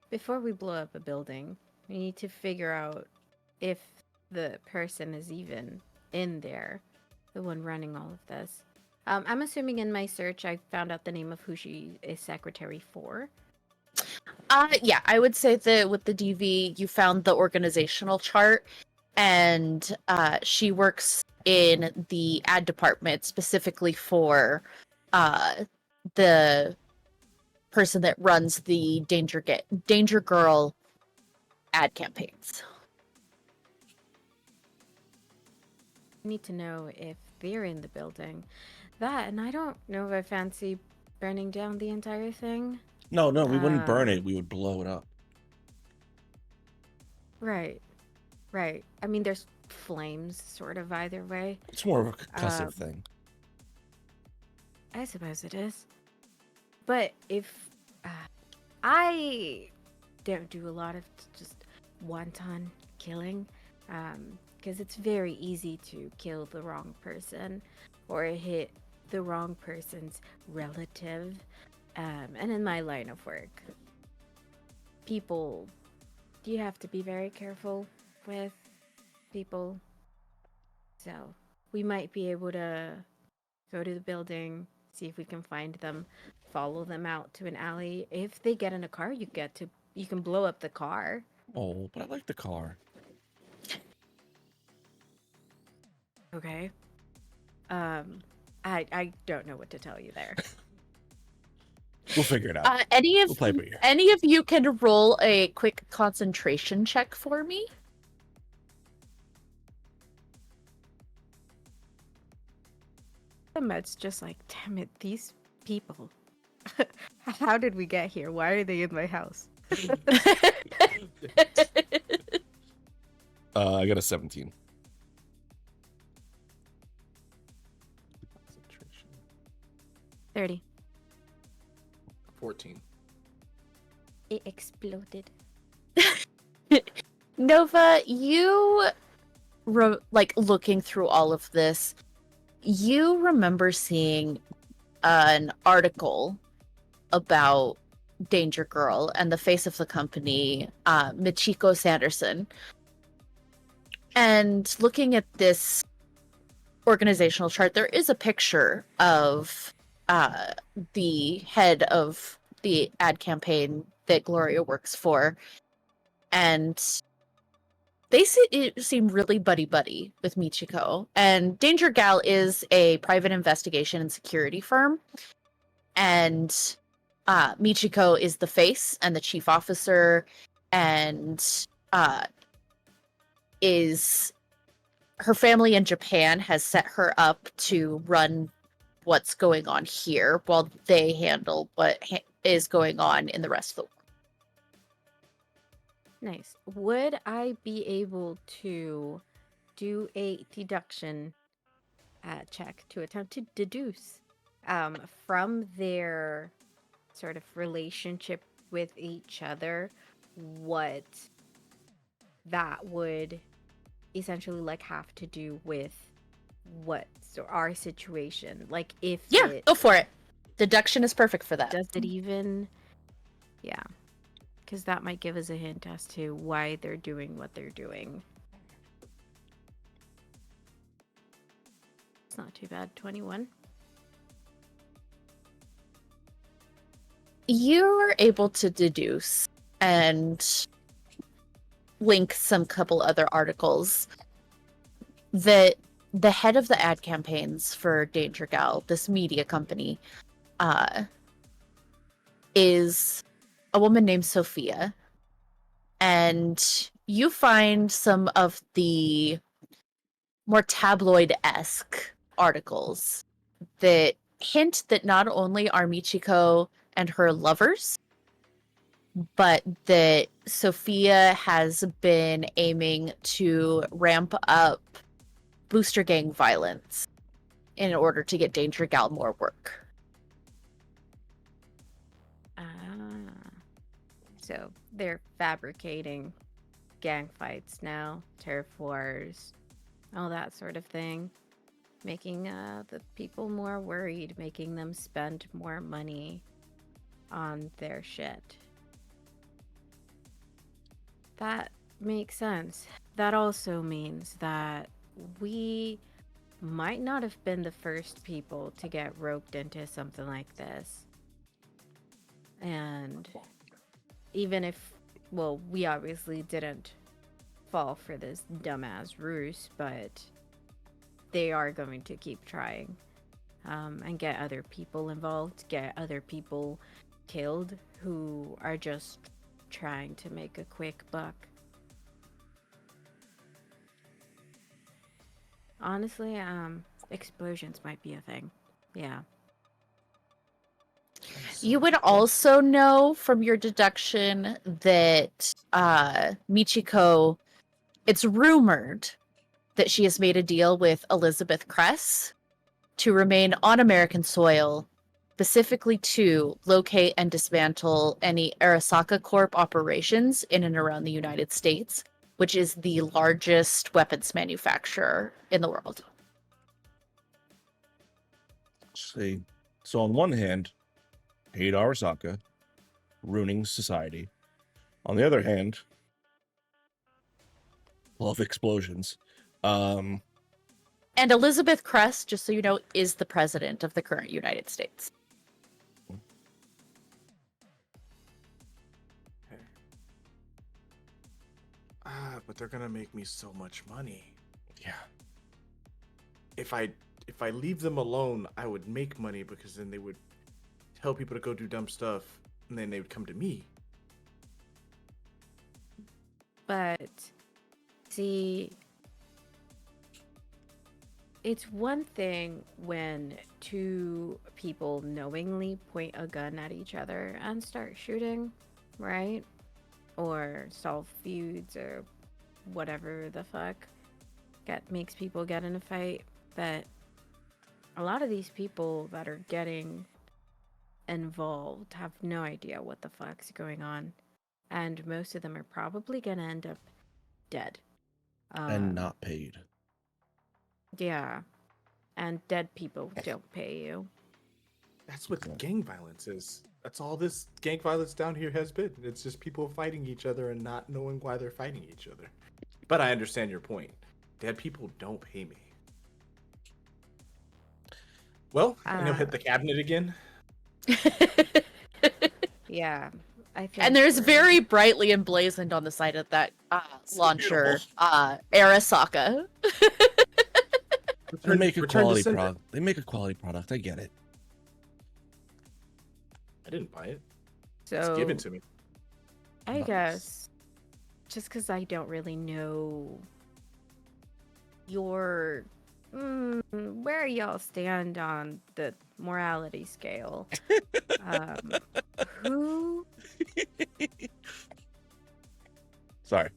before we blow up a building, we need to figure out if the person is even in there, the one running all of this. I'm assuming in my search I found out the name of who she is secretary for. Yeah, I would say that with the DV, you found the organizational chart, and she works in the ad department specifically for the person that runs the Danger Girl ad campaigns. We need to know if they're in the building. That, and I don't know if I fancy burning down the entire thing. No, we wouldn't burn it. We would blow it up. Right. I mean, there's flames sort of either way. It's more of a concussive thing. I suppose it is. But if I don't do a lot of just wanton killing, because it's very easy to kill the wrong person or hit the wrong person's relative. And in my line of work, you have to be very careful with people. So we might be able to go to the building, see if we can find them, follow them out to an alley. If they get in a car, you can blow up the car. Oh, but I like the car. Okay. I don't know what to tell you there. We'll figure it out. We'll play by ear. Any of you can roll a quick concentration check for me? It's just like, damn it, these people. How did we get here? Why are they in my house? I got a 17. Concentration. 30. 14. It exploded. Nova, you like looking through all of this, you remember seeing an article about Danger Girl and the face of the company, Michiko Sanderson. And looking at this organizational chart, there is a picture of the head of the ad campaign that Gloria works for. And they seem really buddy-buddy with Michiko. And Danger Gal is a private investigation and security firm. And Michiko is the face and the chief officer, and is her family in Japan has set her up to run what's going on here while they handle what is going on in the rest of the world. Nice. Would I be able to do a deduction check to attempt to deduce from their sort of relationship with each other what that would essentially like have to do with our situation? Like if Go for it. Deduction is perfect for that. does it even because that might give us a hint as to why they're doing what they're doing. It's not too bad. 21. You're able to deduce and link some couple other articles that the head of the ad campaigns for Danger Gal, this media company, is a woman named Sophia. And you find some of the more tabloid-esque articles that hint that not only are Michiko and her lovers, but that Sophia has been aiming to ramp up booster gang violence in order to get Danger Gal more work. So they're fabricating gang fights now, turf wars, all that sort of thing, making the people more worried, making them spend more money on their shit. That makes sense. That also means that we might not have been the first people to get roped into something like this. And even if, well, we obviously didn't fall for this dumbass ruse, but they are going to keep trying and get other people involved, get other people killed who are just trying to make a quick buck. Honestly, explosions might be a thing. Yeah. You would also know from your deduction that Michiko, it's rumored that she has made a deal with Elizabeth Kress to remain on American soil, specifically to locate and dismantle any Arasaka Corp operations in and around the United States, which is the largest weapons manufacturer in the world. See, so on one hand, hate Arasaka, ruining society. On the other hand, love explosions. And Elizabeth Kress, just so you know, is the president of the current United States. Okay. But they're gonna make me so much money. Yeah. If I leave them alone, I would make money because then they would tell people to go do dumb stuff, and then they would come to me. But, see, it's one thing when two people knowingly point a gun at each other and start shooting, right? Or solve feuds or whatever the fuck makes people get in a fight. But a lot of these people that are getting involved have no idea what the fuck's going on, and most of them are probably gonna end up dead. And not paid. Yeah, and dead people don't pay you. That's what gang violence is. That's all this gang violence down here has been. It's just people fighting each other and not knowing why they're fighting each other. But I understand your point. Dead people don't pay me. Well, I'm gonna hit the cabinet again. Yeah, I think. And there's we're- very brightly emblazoned on the side of that So launcher, beautiful. Arasaka. They make a Return to quality sender. product. They make a quality product. I get it. I didn't buy it. so It's given to me. I Nice. guess just because I don't really know your where y'all stand on the morality scale. Who Sorry.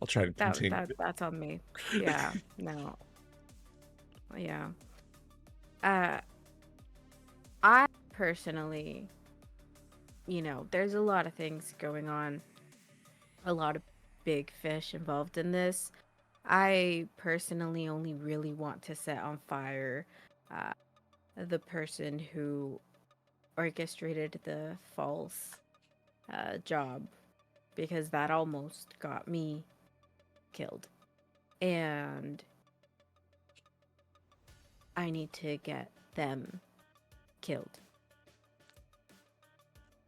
I'll try to continue. that's on me. Yeah, no. Yeah. I personally, there's a lot of things going on. A lot of big fish involved in this. I personally only really want to set on fire the person who orchestrated the false job, because that almost got me killed. And I need to get them killed.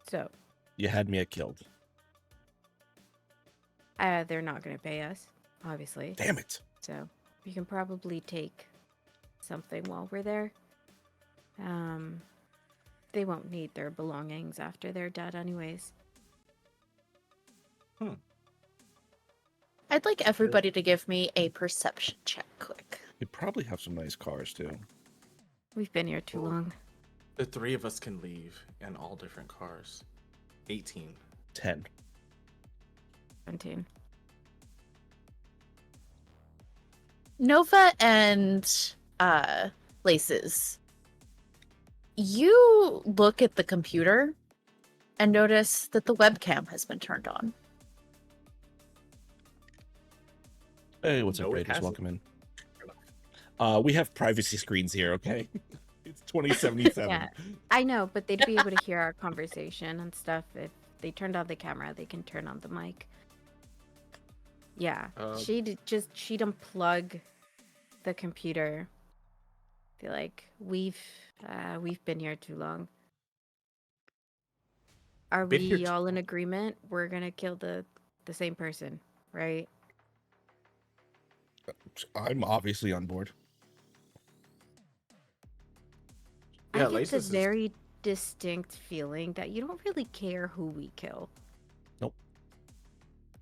So, You had me at killed. they're not going to pay us, obviously. Damn it. So, we can probably take something while we're there. They won't need their belongings after they're dead anyways. I'd like everybody to give me a perception check quick. We probably have some nice cars too. We've been here too long. The three of us can leave in all different cars. 18. 10. 17. Nova and Laces, you look at the computer and notice that the webcam has been turned on. Hey, what's No, up, it Raiders? hasn't. Welcome in. We have privacy screens here, okay? It's 2077. Yeah, I know, but they'd be able to hear our conversation and stuff. If they turned on the camera, they can turn on the mic. Yeah, she'd unplug the computer. Be like, we've been here too long. Are Been here we too all in agreement? We're gonna kill the same person, right? I'm obviously on board. Yeah, I get the Laces is- very distinct feeling that you don't really care who we kill.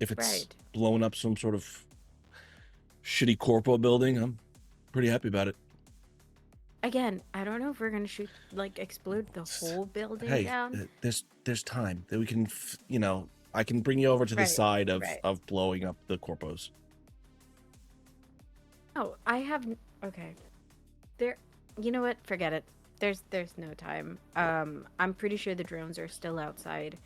If it's Right. blowing up some sort of shitty corpo building, I'm pretty happy about it. Again, I don't know if we're gonna explode the whole building Hey, down. there's time that we can, I can bring you over to the Right, side of, right. of blowing up the corpos. Oh, I have okay. There, you know what? Forget it. There's no time. I'm pretty sure the drones are still outside.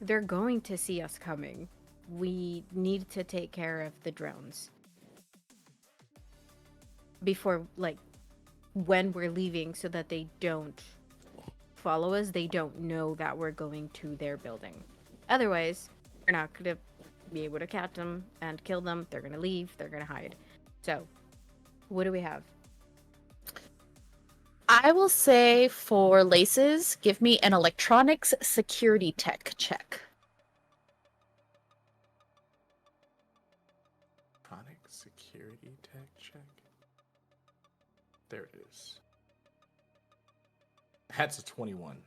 They're going to see us coming. We need to take care of the drones before, when we're leaving, so that they don't follow us. They don't know that we're going to their building. Otherwise, we're not gonna be able to catch them and kill them. They're gonna leave. They're gonna hide. So, what do we have? I will say for Laces, give me an electronics security tech check. Electronic security tech check. There it is. That's a 21.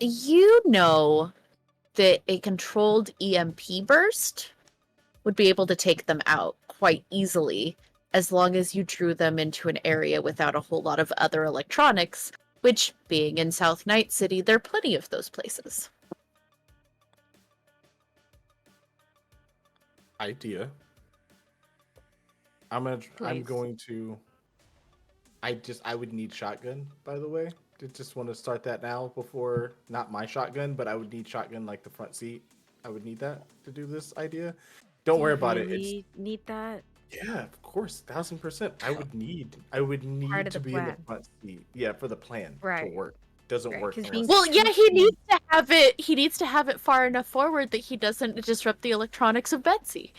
You know that a controlled EMP burst would be able to take them out quite easily, as long as you drew them into an area without a whole lot of other electronics, which, being in South Night City, there are plenty of those places. idea. I'm Please. going to. I would need shotgun, by the way. Just want to start that now before, not my shotgun, but I would need shotgun like the front seat. I would need that to do this idea. Don't Do worry you about it. really need that? Yeah, of course, 1000%. I would need Part of to the be in the plan. front seat. Yeah, for the plan to Right. work. Doesn't Right, work 'cause unless. being- Well, yeah, he needs to have it. He needs to have it far enough forward that he doesn't disrupt the electronics of Betsy.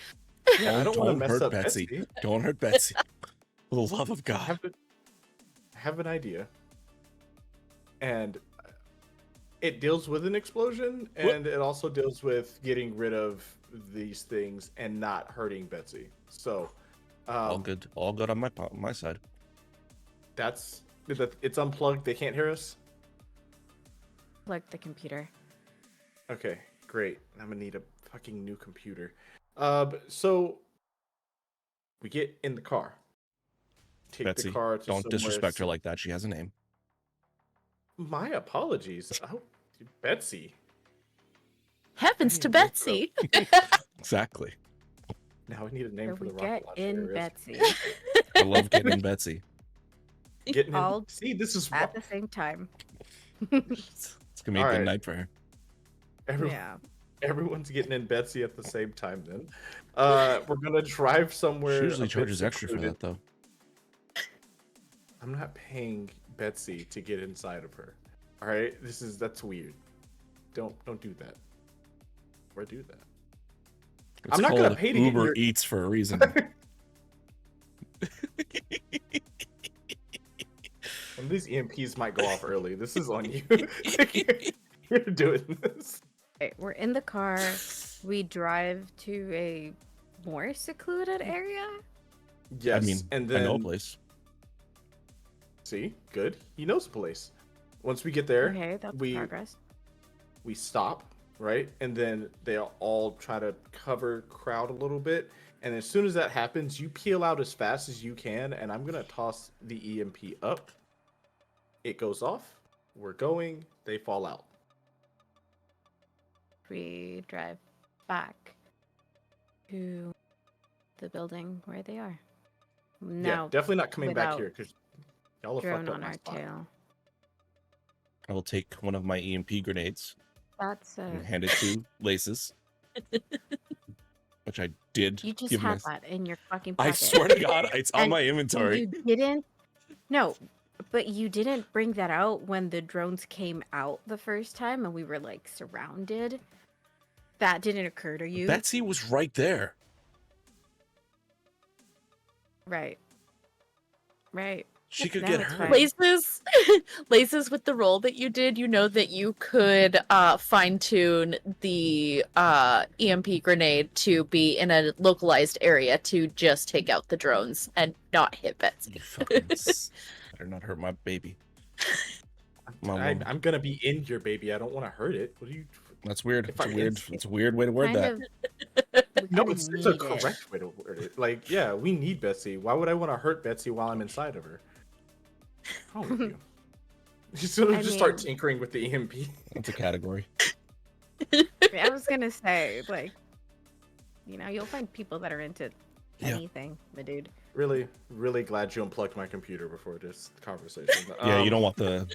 Yeah, I don't want to mess hurt up Betsy. Betsy. Don't hurt Betsy. For the love of I God. have an idea, and it deals with an explosion, and it also deals with getting rid of these things and not hurting Betsy. So, All good on my side. it's unplugged. They can't hear us. Like the computer. Okay, great. I'm gonna need a fucking new computer. So we get in the car. Take Betsy, the car to don't somewhere disrespect her like that. She has a name. My apologies. Oh, Betsy. Heavens to Hey, what's Betsy. Exactly. Now I need a name So for we the get rocket launcher in areas. Betsy I love getting in Betsy. Getting in. All See, this is at the same time. It's gonna be a good Alright. night for her. Yeah. Everyone's getting in Betsy at the same time. Then, we're gonna drive somewhere. She usually a bit charges extra for secluded. that though. I'm not paying Betsy to get inside of her. All right, that's weird. Don't do that. Or do that. It's I'm not gonna called pay to get in Uber your- Eats for a reason. And these EMPs might go off early. This is on you. You're doing this. Okay, we're in the car. We drive to a more secluded area. Yes, I mean, and I know a then place. see, good. He knows the place. Once we get there, Okay, that's we progress. we stop, right? And then they all try to crowd a little bit. And as soon as that happens, you peel out as fast as you can, and I'm gonna toss the EMP up. It goes off. We're going. They fall out. We drive back to the building where they are. Yeah, Now, definitely not coming back without here because y'all have drone fucked up on my our spot. tail. I will take one of my EMP grenades That's and hand it to Laces. Which I did. you just give had my- that in your fucking pocket. I swear to God, it's on And- my And inventory. you didn't. No, but you didn't bring that out when the drones came out the first time and we were like surrounded. That didn't occur to you, Betsy was right there. right? Right. She could No, get it's hurt. fine. Laces with the roll that you did, you know that you could fine tune the EMP grenade to be in a localized area to just take out the drones and not hit You Betsy. fucking better not hurt my baby. My woman. I'm gonna be in your baby. I don't want to hurt it. What do you? That's weird. If It's a I- weird. it's- It's a weird way to word Kind that. of. we No, kinda it's a need it. correct way to word it. Like, yeah, we need Betsy. Why would I want to hurt Betsy while I'm inside of her? What's wrong with you? She's gonna I just start mean- tinkering with the EMP. That's a category. I was gonna say, like, you'll find people that are into Yeah. anything, my dude. Really, really glad you unplugged my computer before this conversation. Yeah, you don't want the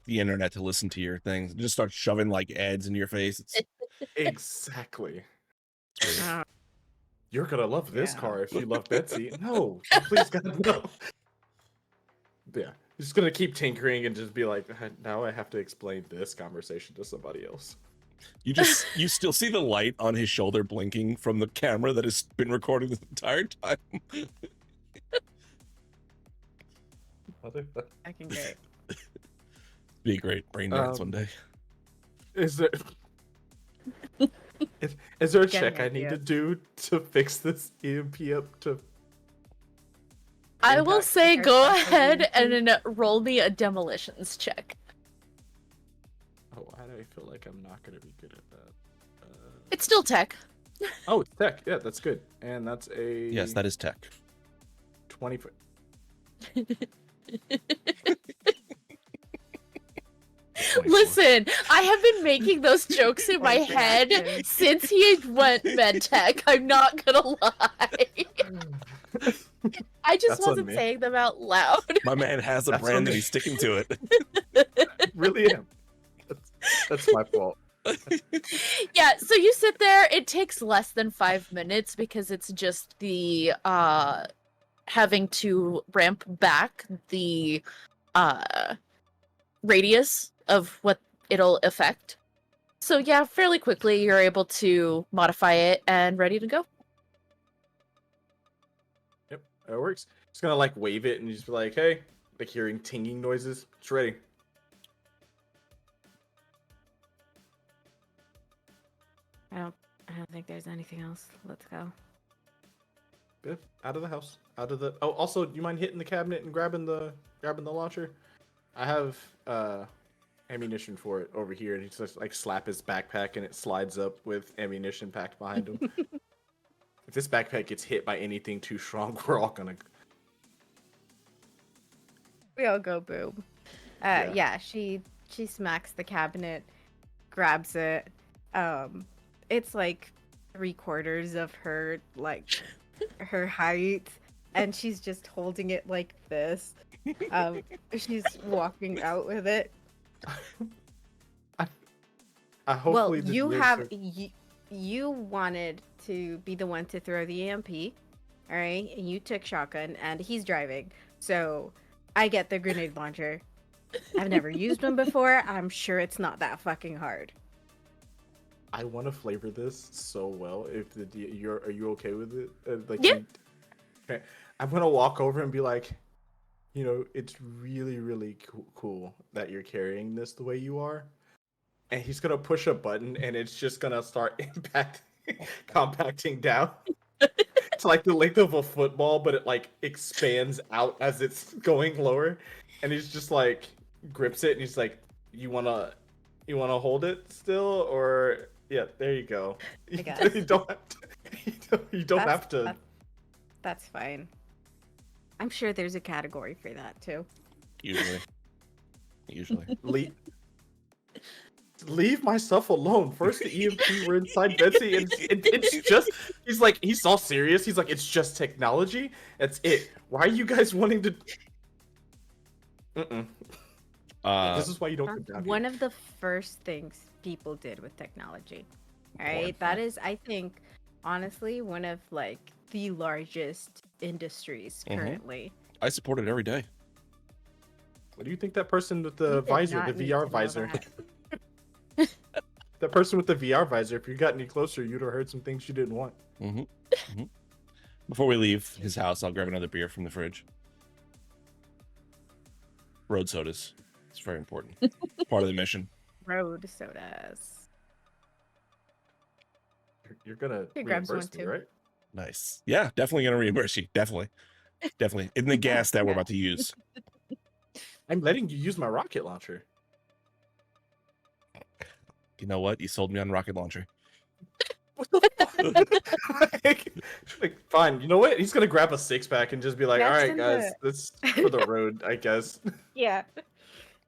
internet to listen to your things. Just start shoving like ads into your face. It's Exactly. weird. Uh, You're gonna love this Yeah. car if you love Betsy. No, please God, no. Yeah, just gonna keep tinkering and just be like, now I have to explain this conversation to somebody else. You still see the light on his shoulder blinking from the camera that has been recording this entire time. fucking great. Be a great brain dance one day. Is there is there a Getting check I it, need yeah. to do to fix this EMP up to? I will Impact say the go first ahead person. and then roll me a demolitions check. Oh, why do I feel like I'm not gonna be good at that? It's still tech. Oh, it's tech. Yeah, that's good. And that's a Yes, that is tech. 20. For... 24. Listen, I have been making those jokes in my Like head reactions. since he went medtech. I'm not gonna lie. I just That's on wasn't me. saying them out loud. My man has a That's brand okay. and he's sticking to it. I really am. That's my fault. Yeah, so you sit there. It takes less than 5 minutes because it's just the having to ramp back the radius of what it'll affect. So yeah, fairly quickly you're able to modify it and ready to go. Yep, that works. Just gonna like wave it and just be like, hey, like hearing tinging noises. It's ready. I don't think there's anything else. Let's go. Biff, out of the house. Out of the. Oh, also, do you mind hitting the cabinet and grabbing the launcher? I have ammunition for it over here, and he just like slap his backpack, and it slides up with ammunition packed behind him. If this backpack gets hit by anything too strong, we're all gonna. We all go boom. Yeah, she smacks the cabinet, grabs it. It's like 3/4 of her her height, and she's just holding it like this. She's walking out with it. Hopefully Well, the lyrics are- you wanted to be the one to throw the EMP, all right? And you took shotgun, and he's driving, so I get the grenade launcher. I've never used one before. I'm sure it's not that fucking hard. I want to flavor this so well. If are you okay with it? Yeah. Okay. I'm gonna walk over and be like, you know, it's really, really cool that you're carrying this the way you are. And he's gonna push a button, and it's just gonna start compacting down to like the length of a football, but it like expands out as it's going lower. And he's just like grips it, and he's like, "You wanna hold it still, or yeah, there you go. I guess. You don't have to. You don't have to." That's fine. I'm sure there's a category for that too. Usually. Leave my stuff alone. First the EMP were inside Betsy, and it's just he's all serious. He's like, it's just technology. That's it. Why are you guys wanting to? This is why you don't come down One here. of the first things people did with technology. All Porn. right, that is, I think, honestly, one of like the largest industries Mhm. currently. I support it every day. What do you think that person with the You did visor, not the need VR to know visor, that. that person with the VR visor? If you got any closer, you'd have heard some things you didn't want. Before we leave his house, I'll grab another beer from the fridge. Road sodas. It's very important. Part of the mission. Road sodas. You're gonna He grabs reimburse one me, too. right? Nice. Yeah, definitely gonna reimburse you. Definitely. In the gas that we're Yeah. about to use. I'm letting you use my rocket launcher. You know what? You sold me on rocket launcher. What the fuck? like, fine. You know what? He's gonna grab a 6-pack and just be like, "All Gets right, in guys, this for the road, I guess." Yeah.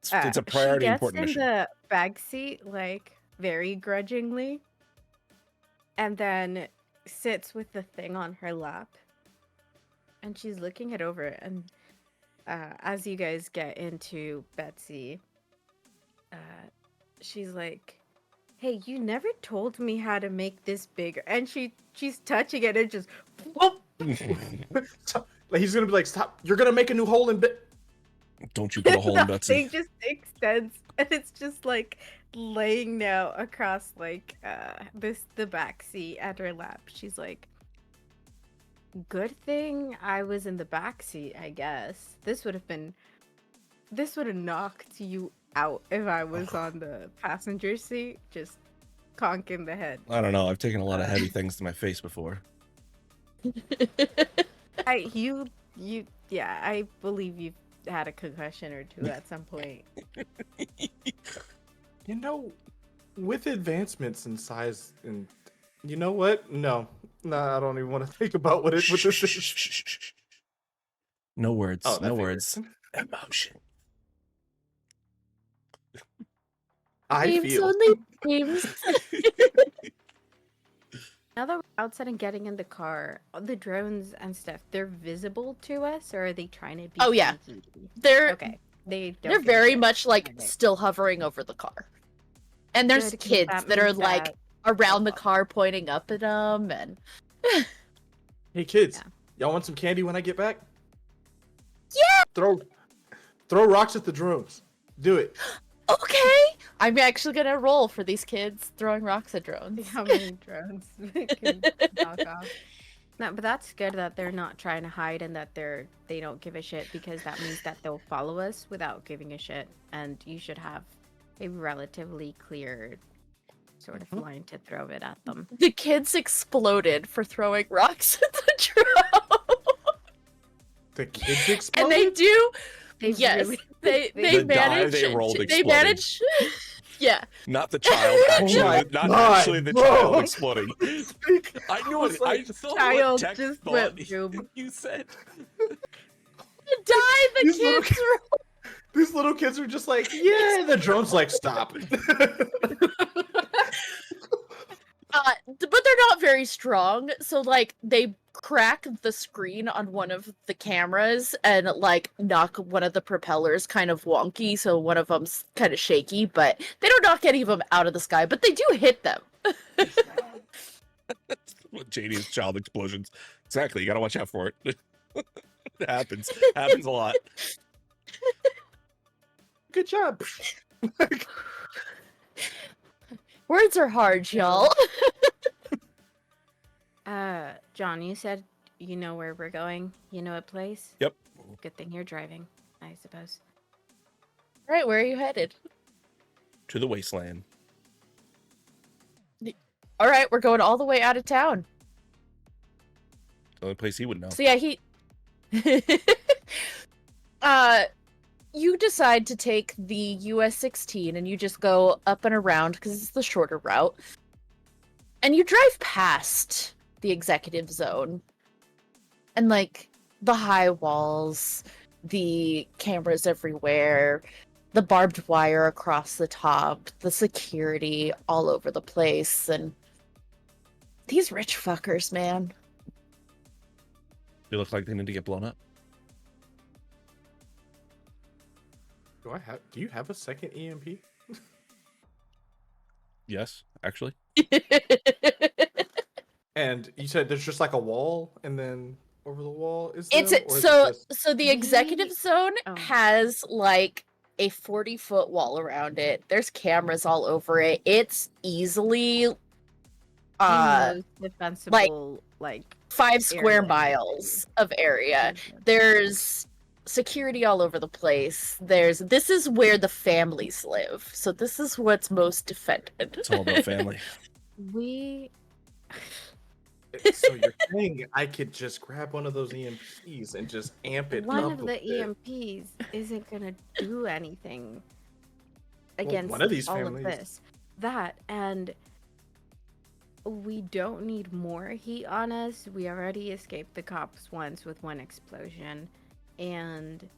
It's a priority she important gets in mission. the back seat like very grudgingly, and then sits with the thing on her lap, and she's looking it over. And as you guys get into Betsy, she's like, "Hey, you never told me how to make this bigger." And she's touching it and just whoop. Stop. Like, he's gonna be like, "Stop! You're gonna make a new hole in bit." Don't you put a hole in The Betsy. thing just extends, and it's just like laying now across like the back seat at her lap. She's like, "Good thing I was in the back seat, I guess. This would have knocked you out if I was on the passenger seat, just conking the head." I don't know. I've taken a lot of heavy things to my face before. I believe you've had a concussion or two at some point. You know, with advancements in size, and you know what? No, I don't even want to think about what this is. No words. Oh, that No figure. words. Emotion. I Games feel. only games. Now that we're outside and getting in the car, the drones and stuff, they're visible to us, or are they trying to be Oh, yeah. sneaky? They're Okay. They don't they're give a very shit. much like Okay. still hovering over the car. And there's Good, 'cause kids that that are means like that- around the well. car pointing up at them and Hey kids, Yeah. y'all want some candy when I get back? Yeah. Throw rocks at the drones. Do it. okay. I'm actually gonna roll for these kids throwing rocks at drones. How many drones can knock off? No, but that's good that they're not trying to hide and that they don't give a shit, because that means that they'll follow us without giving a shit, and you should have a relatively clear sort of line to throw it at them. The kids exploded for throwing rocks at the drone. The kids And exploded. they do They yes. really- They The die manage they rolled they exploded. manage yeah. Not the child actually, my not God, actually the bro. child exploding. I knew was it. like, I thought child what Tech just thought went boom. you said. The die the These little kids These little kids were just like, yeah. The drone's like, stop. but they're not very strong, so like they crack the screen on one of the cameras and like knock one of the propellers kind of wonky, so one of them's kind of shaky, but they don't knock any of them out of the sky, but they do hit them. JD's child explosions. Exactly. You gotta watch out for it. It happens. Happens a lot. Good job. Words are hard, y'all. John, you said you know where we're going. You know a place. Yep. Good thing you're driving, I suppose. Right, where are you headed? To the wasteland. All right, we're going all the way out of town. The only place he would know. So yeah, he you decide to take the US 16 and you just go up and around because it's the shorter route. And you drive past the executive zone. And like the high walls, the cameras everywhere, the barbed wire across the top, the security all over the place, and these rich fuckers, man. They look like they need to get blown up. Do you have a second EMP? Yes, actually. And you said there's just like a wall, and then over the wall is It's them, or is it so just- so the executive zone Oh. has like a 40-foot wall around it. There's cameras all over it. It's easily The most defensible, like 5 square area. miles of area. There's security all over the place. This is where the families live. So this is what's most defended. It's all about family. we So you're saying I could just grab one of those EMPs and just amp it one up of a the bit? EMPs isn't gonna do anything Well, against one of these all families- of this. That, and we don't need more heat on us. We already escaped the cops once with one explosion, and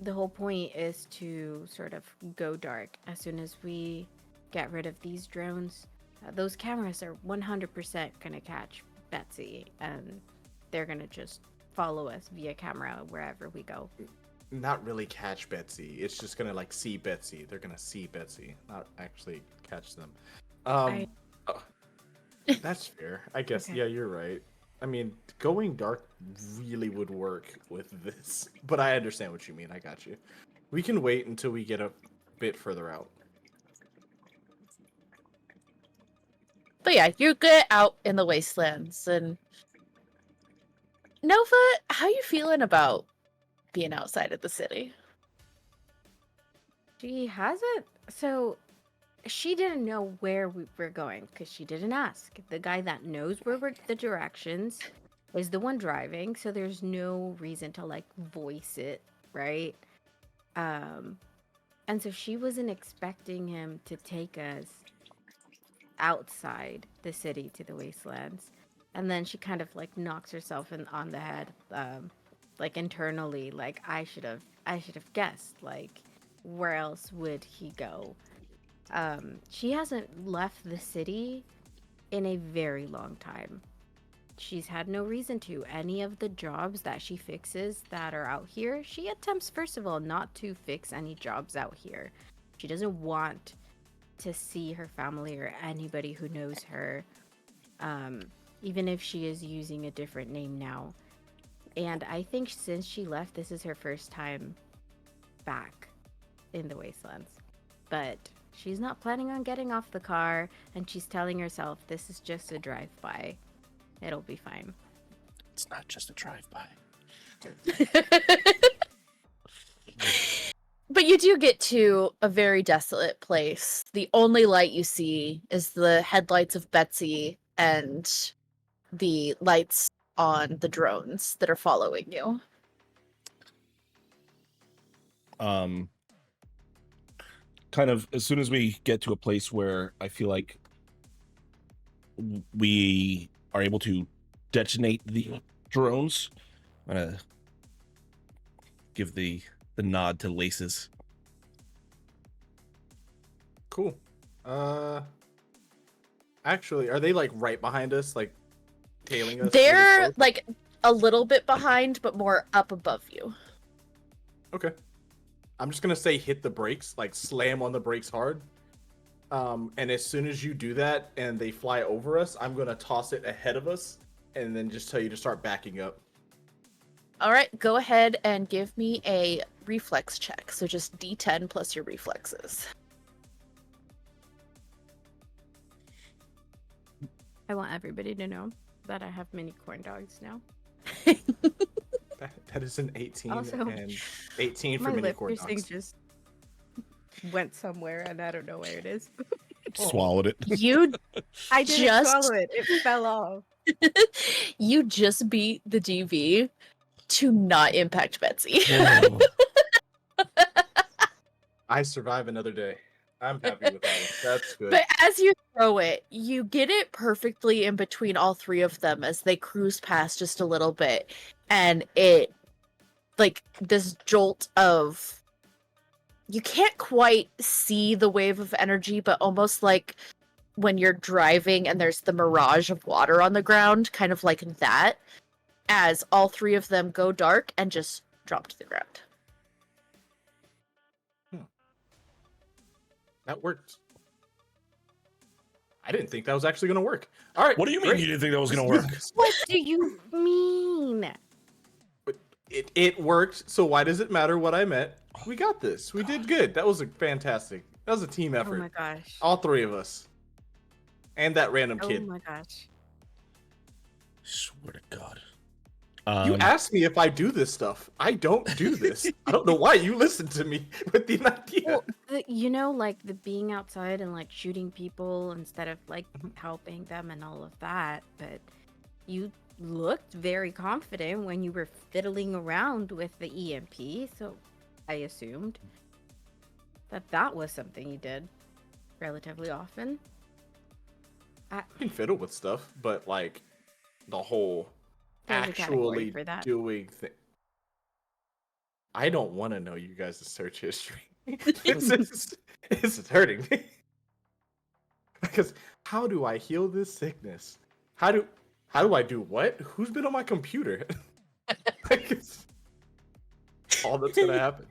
the whole point is to sort of go dark as soon as we get rid of these drones. Those cameras are 100% gonna catch Betsy, and they're gonna just follow us via camera wherever we go. Not really catch Betsy. It's just gonna like see Betsy. They're gonna see Betsy, not actually catch them. That's fair. I guess. Okay. Yeah, you're right. I mean, going dark really would work with this, but I understand what you mean. I got you. We can wait until we get a bit further out. But yeah, you get out in the wastelands, and Nova, how you feeling about being outside of the city? She hasn't. So she didn't know where we were going because she didn't ask. The guy that knows where the directions is the one driving, so there's no reason to like voice it, right? And so she wasn't expecting him to take us outside the city to the wastelands. And then she kind of like knocks herself on the head, like internally, like I should have guessed, like where else would he go? She hasn't left the city in a very long time. She's had no reason to. Any of the jobs that she fixes that are out here, she attempts, first of all, not to fix any jobs out here. She doesn't want to see her family or anybody who knows her, even if she is using a different name now. And I think since she left, this is her first time back in the Wastelands. But she's not planning on getting off the car, and she's telling herself this is just a drive-by. It'll be fine. It's not just a drive-by. But you do get to a very desolate place. The only light you see is the headlights of Betsy and the lights on the drones that are following you. Kind of as soon as we get to a place where I feel like we are able to detonate the drones, I'm gonna give the nod to Laces. Cool. Actually, are they like right behind us, like tailing us? really They're close? like a little bit behind, but more up above you. Okay. I'm just gonna say hit the brakes, like slam on the brakes hard. And as soon as you do that and they fly over us, I'm gonna toss it ahead of us and then just tell you to start backing up. All right, go ahead and give me a reflex check. So just D10 plus your reflexes. I want everybody to know that I have mini corn dogs now. That is an 18 Also, and 18 for My mini lip corn piercing dogs. just went somewhere, and I don't know where it is. Swallowed it. You I didn't Just- swallow it. It fell off. you just beat the DV to not impact Betsy. I survive another day. I'm happy with that one. That's good. But as you throw it, you get it perfectly in between all three of them as they cruise past just a little bit. And it, like, this jolt of. You can't quite see the wave of energy, but almost like when you're driving and there's the mirage of water on the ground, kind of like that, as all three of them go dark and just drop to the ground. That worked. I didn't think that was actually gonna work. All right. What do you mean great. you didn't think that was Let's gonna do work? this. What do you mean? It worked. So why does it matter what I meant? We got this. We did good. That was a fantastic. That was a team Oh effort. my gosh. All three of us. And that random Oh kid. my gosh. Swear to God. You asked me if I do this stuff. I don't do this. I don't know why you listened to me with the idea. Well, you know, like the being outside and like shooting people instead of like helping them and all of that. But you looked very confident when you were fiddling around with the EMP. So I assumed that that was something you did relatively often. I can fiddle with stuff, but like the whole There's a category actually for that. doing thing. I don't want to know you guys' search history. It's hurting me. Because how do I heal this sickness? How do I do what? Who's been on my computer? Like, it's all that's gonna happen.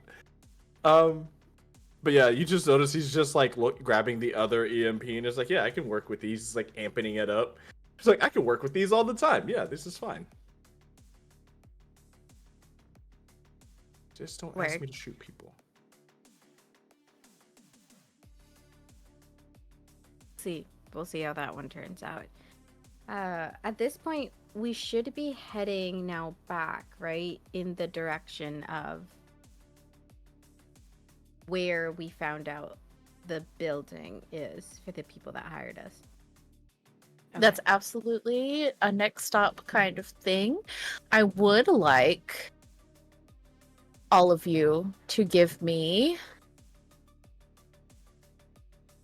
But yeah, you just notice he's just like grabbing the other EMP and it's like, yeah, I can work with these. He's like amping it up. He's like, I can work with these all the time. Yeah, this is fine. Just don't ask Work. me to shoot people. We'll see how that one turns out. At this point, we should be heading now back, right, in the direction of where we found out the building is for the people that hired us. That's absolutely a next stop kind of thing. I would like all of you to give me.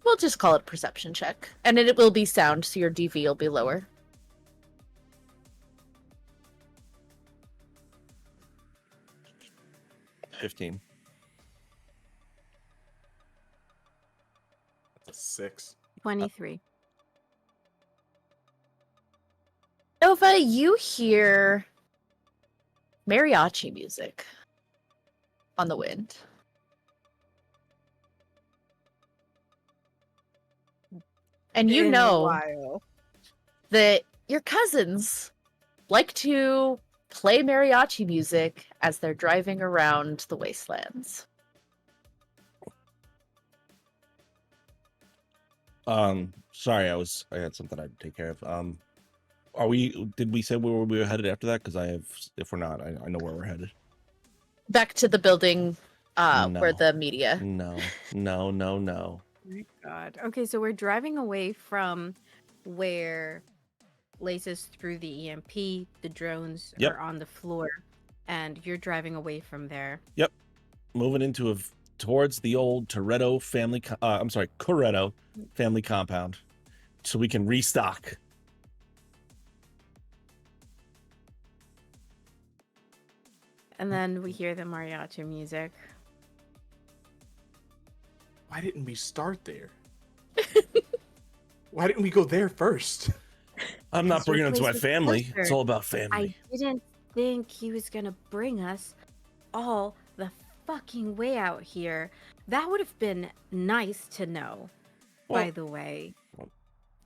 We'll just call it a perception check. And it will be sound, so your DV will be lower. 15. That's 6. 23. Nova, you hear mariachi music on the wind. And you Been a know while. that your cousins like to play mariachi music as they're driving around the wastelands. Sorry, I had something I had to take care of. Did we say where we were headed after that? Because if we're not, I know where we're headed. Back to the building where No. the media. No. Oh my God. Okay, so we're driving away from where Laces threw the EMP, the drones Yep. are on the floor, and you're driving away from there. Yep. Moving towards the old Coretto family compound, so we can restock. And then we hear the mariachi music. Why didn't we start there? Why didn't we go there first? I'm not Because your bringing them to my place is family. closer. It's all about I family. didn't think he was gonna bring us all the fucking way out here. That would have been nice to know, by Well, the way.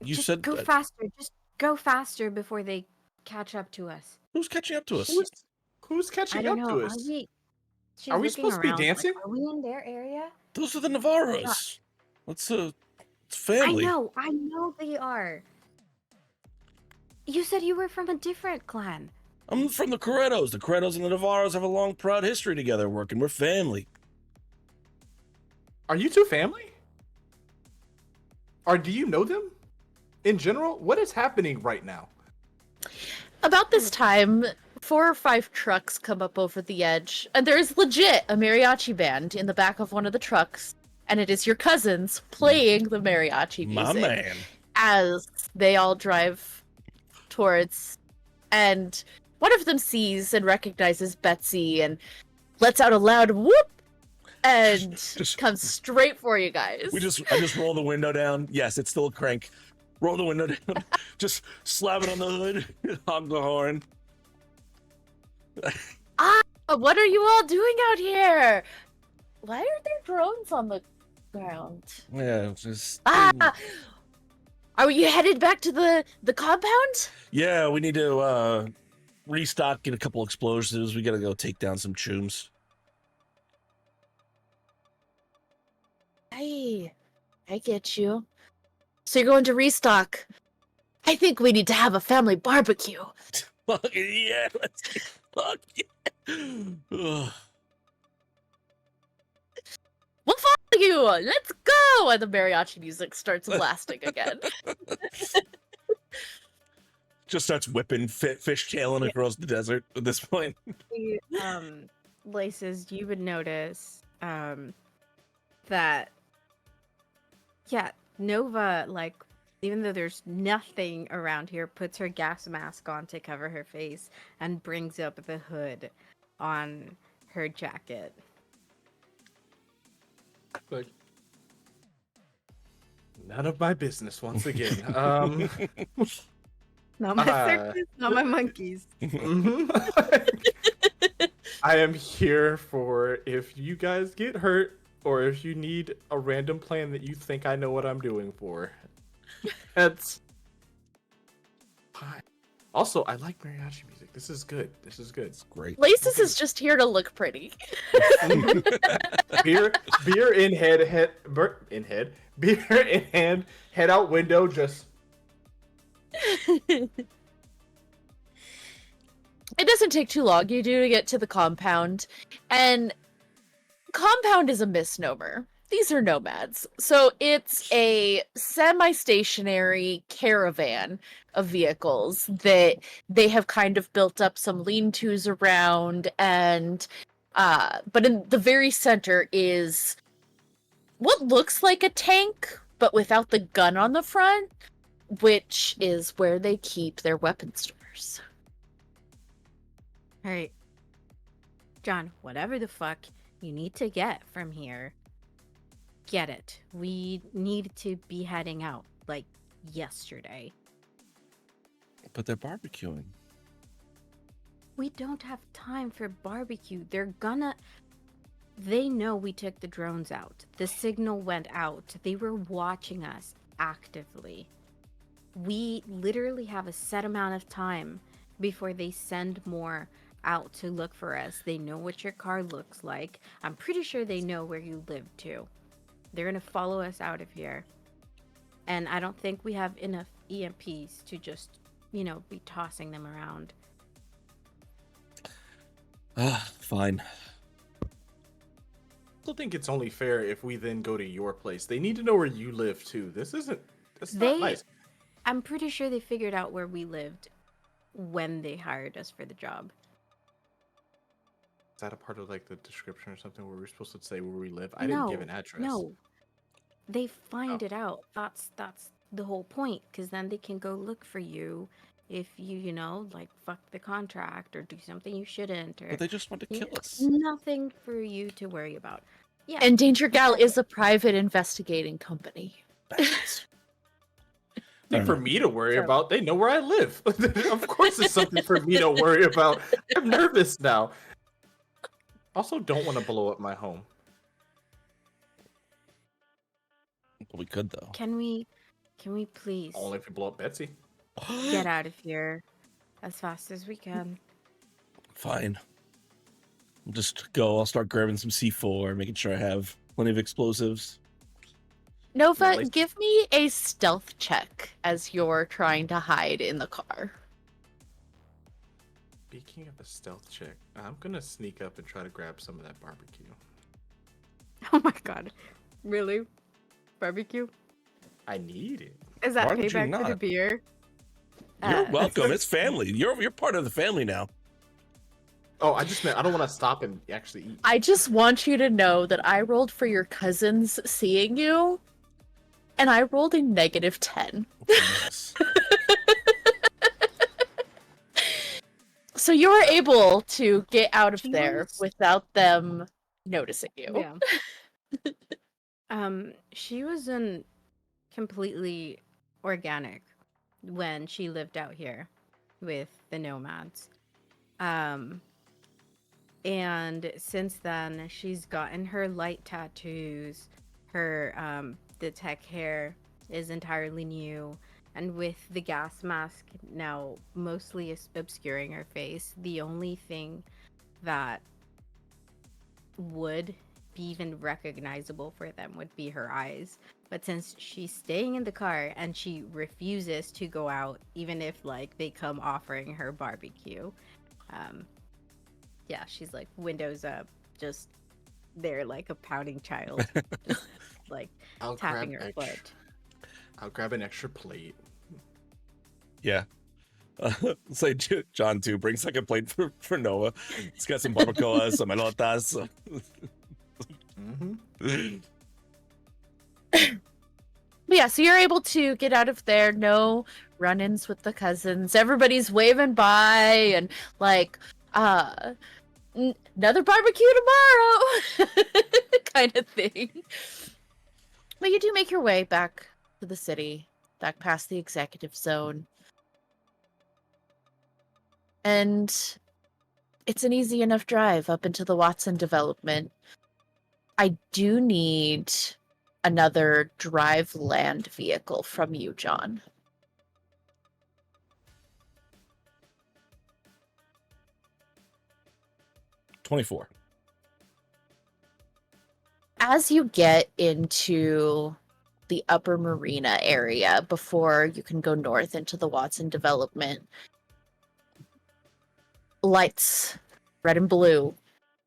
you Just said go that- faster. Just go faster before they catch up to us. Who's catching up to us? Who's I catching don't up know. to us? She's Are we looking supposed to be around, like, dancing? are we in their area? Those are the Navarros. It's family. I know they are. You said you were from a different clan. I'm from the Corettos. The Corettos and the Navarros have a long, proud history together working. We're family. Are you two family? Or do you know them? In general, what is happening right now? About this time, 4 or 5 trucks come up over the edge, and there is legit a mariachi band in the back of one of the trucks, and it is your cousins playing the mariachi music My man. as they all drive towards, and one of them sees and recognizes Betsy and lets out a loud whoop and Just- comes straight for you guys. I just roll the window down. Yes, it's still a crank. Roll the window down. Just slap it on the hood. Honk the horn. What are you all doing out here? Why are there drones on the ground? Yeah, just. Are you headed back to the compound? Yeah, we need to restock, get a couple explosives. We gotta go take down some chooms. I get you. So you're going to restock. I think we need to have a family barbecue. Fuck yeah, fuck yeah. Ugh. We'll follow you. Let's go. And the mariachi music starts blasting again. Just starts whipping fishtailing across the desert at this point. Laces, you would notice that, yeah, Nova, like, even though there's nothing around here, puts her gas mask on to cover her face and brings up the hood on her jacket. Like, none of my business once again. Not my circus, not my monkeys. I am here for if you guys get hurt or if you need a random plan that you think I know what I'm doing for. That's fine. Also, I like mariachi music. This is good. This is good. It's great. Laces is just here to look pretty. Beer in head, beer in hand, head out window, just It doesn't take too long. You do get to the compound, and compound is a misnomer. These are nomads. So it's a semi-stationary caravan of vehicles that they have kind of built up some lean-tos around, and but in the very center is what looks like a tank, but without the gun on the front, which is where they keep their weapon stores. All right, John, whatever the fuck you need to get from here, get it. We need to be heading out, like, yesterday. But they're barbecuing. We don't have time for barbecue. They know we took the drones out. The signal went out. They were watching us actively. We literally have a set amount of time before they send more out to look for us. They know what your car looks like. I'm pretty sure they know where you live too. They're gonna follow us out of here. And I don't think we have enough EMPs to just, be tossing them around. Fine. I still think it's only fair if we then go to your place. They need to know where you live too. That's not nice. I'm pretty sure they figured out where we lived when they hired us for the job. Is that a part of like the description or something where we're supposed to say where we live? I didn't give an address. No. They find it out. That's the whole point, because then they can go look for you if you, like fuck the contract or do something you shouldn't. Or But they just want to kill us. Nothing for you to worry about. Yeah. And Danger Gal is a private investigating company. Bastards. Nothing for me to worry about. They know where I live. Of course, it's something for me to worry about. I'm nervous now. Also, don't want to blow up my home. Well, we could though. Can we please Only if you blow up Betsy. get out of here as fast as we can? Fine. I'll just go. I'll start grabbing some C4, making sure I have plenty of explosives. Nova, Really? give me a stealth check as you're trying to hide in the car. Speaking of a stealth check, I'm gonna sneak up and try to grab some of that barbecue. Oh my god. Really? Barbecue? I need it. Is that Why would you payback for the not? beer? You're welcome. It's family. You're part of the family now. Oh, I just meant I don't want to stop and actually eat. I just want you to know that I rolled for your cousins seeing you, and I rolled a -10. Yes. So you were able to get out of She there was- without them noticing you. Yeah. She wasn't completely organic when she lived out here with the nomads. And since then, she's gotten her light tattoos. Her the tech hair is entirely new, and with the gas mask now mostly obscuring her face, the only thing that would be even recognizable for them would be her eyes. But since she's staying in the car and she refuses to go out, even if like they come offering her barbecue, yeah, she's like windows up, just there like a pouting child, just like I'll tapping grab her extra- foot. I'll grab an extra plate. Yeah. Say John too. Bring second plate for Noah. It's got some barbacoa, some elotas. Mm-hmm. But yeah, so you're able to get out of there. No run-ins with the cousins. Everybody's waving by and like, another barbecue tomorrow, kind of thing. But you do make your way back to the city, back past the executive zone. And it's an easy enough drive up into the Watson development. I do need another drive land vehicle from you, John. $24. As you get into the upper marina area before you can go north into the Watson development, lights, red and blue,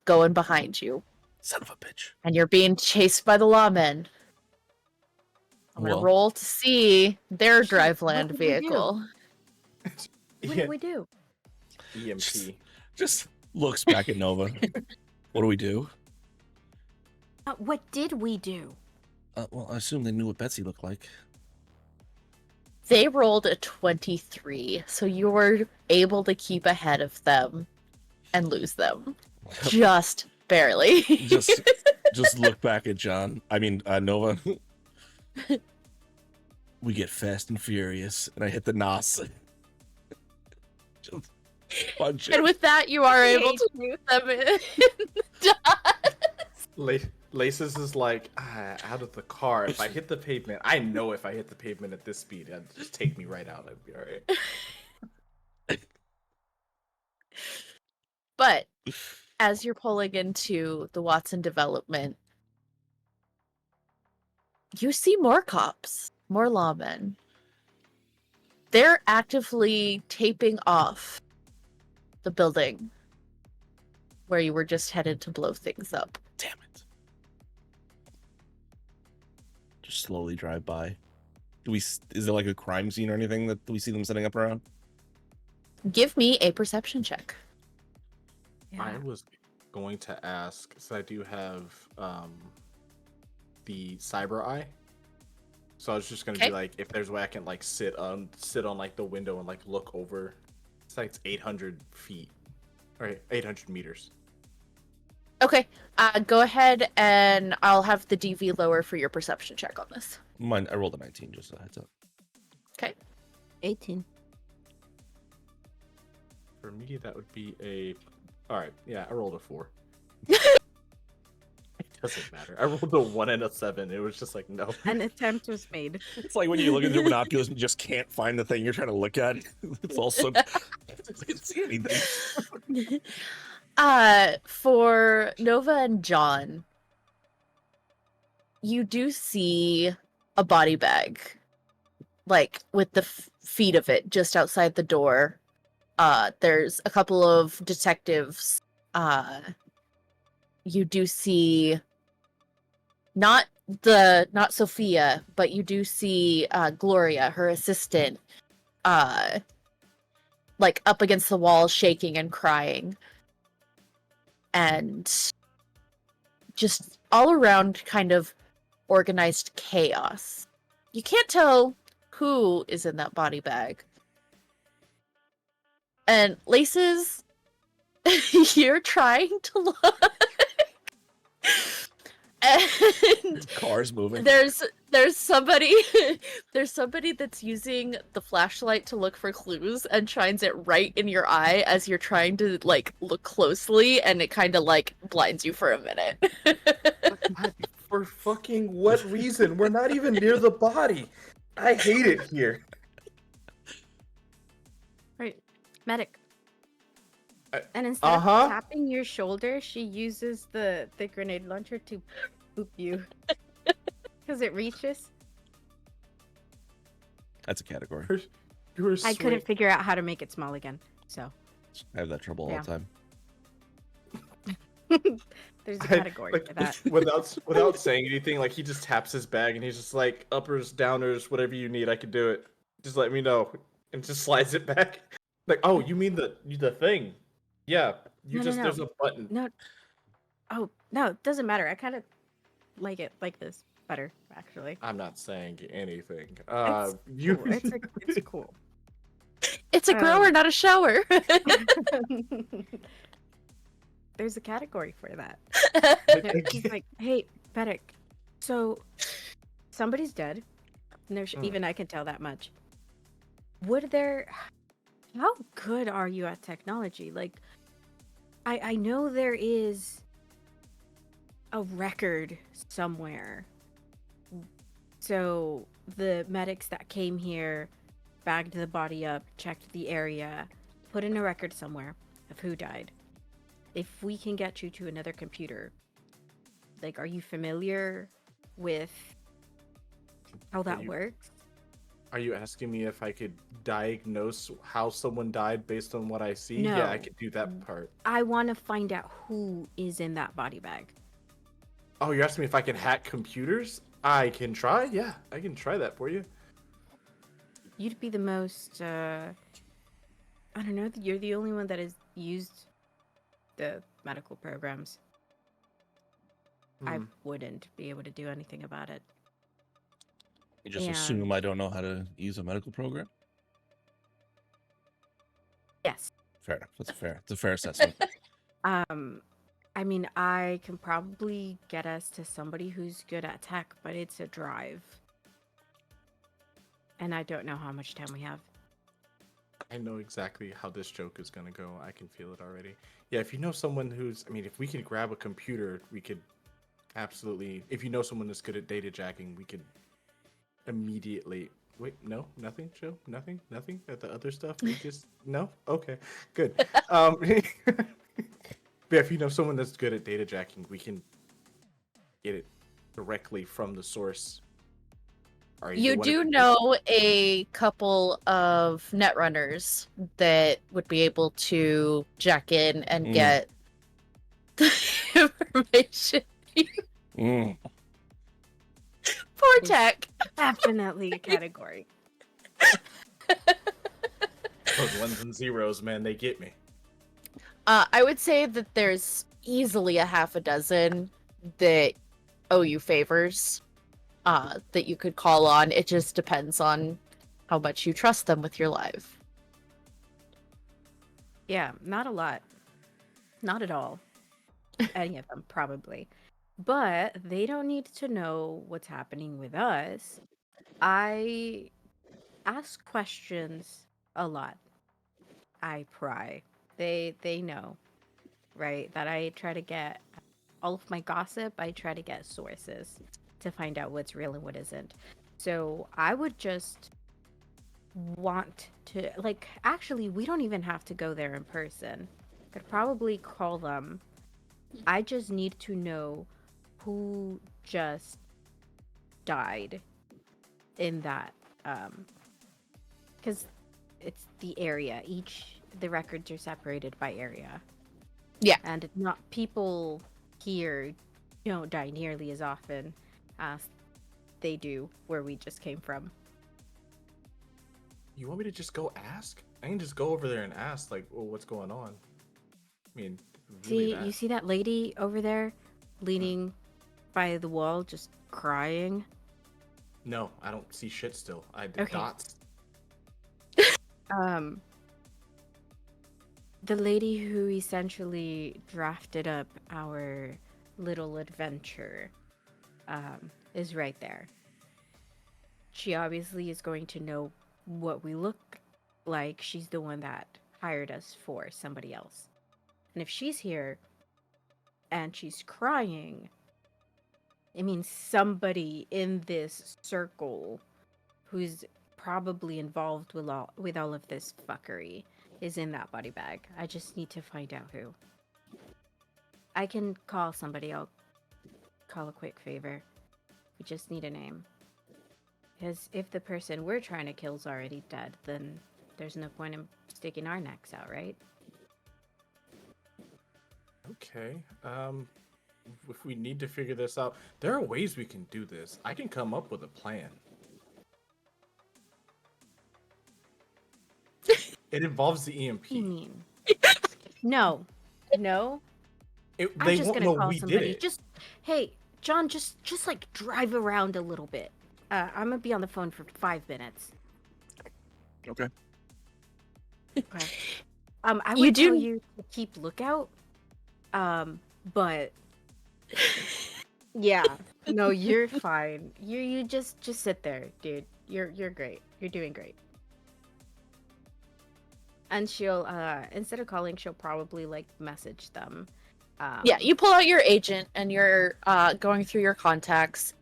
going behind you. Son of a bitch. And you're being chased by the lawmen. I'm gonna Well. roll to see their Shit, drive what land did we do? vehicle. What did we do? EMP. Just looks back at Nova. What do we do? What did we do? Well, I assume they knew what Betsy looked like. They rolled a 23, so you were able to keep ahead of them and lose them. Just barely. Just just look back at John. I mean, Nova. We get fast and furious, and I hit the nos. Just punch it. And with that, you are able to move them in. Laces is like, out of the car. If I hit the pavement, I know if I hit the pavement at this speed, it'd just take me right out. I'd be all right. But as you're pulling into the Watson development, you see more cops, more lawmen. They're actively taping off the building where you were just headed to blow things up. Damn it. Just slowly drive by. Is there like a crime scene or anything that we see them setting up around? Give me a perception check. I was going to ask, so I do have the cyber eye. So I was just gonna be like, if there's a way I can like sit on like the window and like look over. It's like 800 feet, or 800 meters. Okay, go ahead and I'll have the DV lower for your perception check on this. Mine, I rolled a 19, just a heads up. Okay. 18. For me, that would be a. All right, yeah, I rolled a 4. It doesn't matter. I rolled a 1 and a 7. It was just like no. An attempt was made. It's like when you look into binoculars and just can't find the thing you're trying to look at. It's also I can't see anything. For Nova and John, you do see a body bag, like with the feet of it just outside the door. There's a couple of detectives. You do see not Sophia, but you do see Gloria, her assistant, like up against the wall, shaking and crying. And just all around kind of organized chaos. You can't tell who is in that body bag. And Laces, you're trying to look. And Cars moving. there's somebody that's using the flashlight to look for clues and shines it right in your eye as you're trying to like look closely, and it kind of like blinds you for a minute. For fucking what reason? We're not even near the body. I hate it here. Right. Medic. And instead of tapping your shoulder, she uses the grenade launcher to boop you. Because it reaches. That's a category. I couldn't figure out how to make it small again, so. I have that trouble all the time. There's a category for that. Without saying anything, like he just taps his bag and he's just like, uppers, downers, whatever you need, I can do it. Just let me know. And just slides it back. Like, oh, you mean the thing? Yeah. There's a button. No. Oh, no, it doesn't matter. I kind of like it like this better, actually. I'm not saying anything. It's cool. It's a grower, not a shower. There's a category for that. He's like, hey, Medic, so somebody's dead. No, even I can tell that much. How good are you at technology? Like, I know there is a record somewhere. So the medics that came here bagged the body up, checked the area, put in a record somewhere of who died. If we can get you to another computer, like, are you familiar with how that works? Are you asking me if I could diagnose how someone died based on what I see? No. Yeah, I could do that part. I want to find out who is in that body bag. Oh, you're asking me if I can hack computers? I can try. Yeah, I can try that for you. You'd be the most, I don't know, you're the only one that has used the medical programs. I wouldn't be able to do anything about it. You just assume I don't know how to use a medical program? Yes. Fair enough. It's a fair assessment. I mean, I can probably get us to somebody who's good at tech, but it's a drive. And I don't know how much time we have. I know exactly how this joke is gonna go. I can feel it already. Yeah, if you know someone who's, I mean, if we could grab a computer, we could absolutely. If you know someone that's good at data jacking, we could immediately. Wait, no, nothing, Joe, nothing. At the other stuff, we just no. Okay, good. But if you know someone that's good at data jacking, we can get it directly from the source. Are You do know a couple of netrunners that would be able to jack in and get the information. Poor tech. Definitely a category. Those ones and zeros, man, they get me. I would say that there's easily a half a dozen that owe you favors that you could call on. It just depends on how much you trust them with your life. Yeah, not a lot. Not at all. Any of them, probably. But they don't need to know what's happening with us. I ask questions a lot. I pry. They know, right? That I try to get all of my gossip, I try to get sources to find out what's real and what isn't. So I would just want to, like, actually, we don't even have to go there in person. Could probably call them. I just need to know who just died in that, because it's the area. The records are separated by area. Yeah. And not people here don't die nearly as often as they do where we just came from. You want me to just go ask? I can just go over there and ask, like, well, what's going on? I mean, really You see that lady over there leaning by the wall, just crying? No, I don't see shit still. Okay. Dots. The lady who essentially drafted up our little adventure is right there. She obviously is going to know what we look like. She's the one that hired us for somebody else. And if she's here and she's crying, it means somebody in this circle who's probably involved with all of this fuckery is in that body bag. I just need to find out who. I can call somebody. I'll call a quick favor. We just need a name. Because if the person we're trying to kill is already dead, then there's no point in sticking our necks out, right? Okay. If we need to figure this out, there are ways we can do this. I can come up with a plan. It involves the EMP. What do you mean? No. They I'm just won't gonna know call we somebody. did it. Just, hey, John, just like drive around a little bit. I'm gonna be on the phone for 5 minutes. Okay. Okay. I would tell you to keep lookout. But yeah, no, you're fine. You just sit there, dude. You're great. You're doing great. And she'll instead of calling, she'll probably like message them. Yeah, you pull out your agent and you're going through your contacts.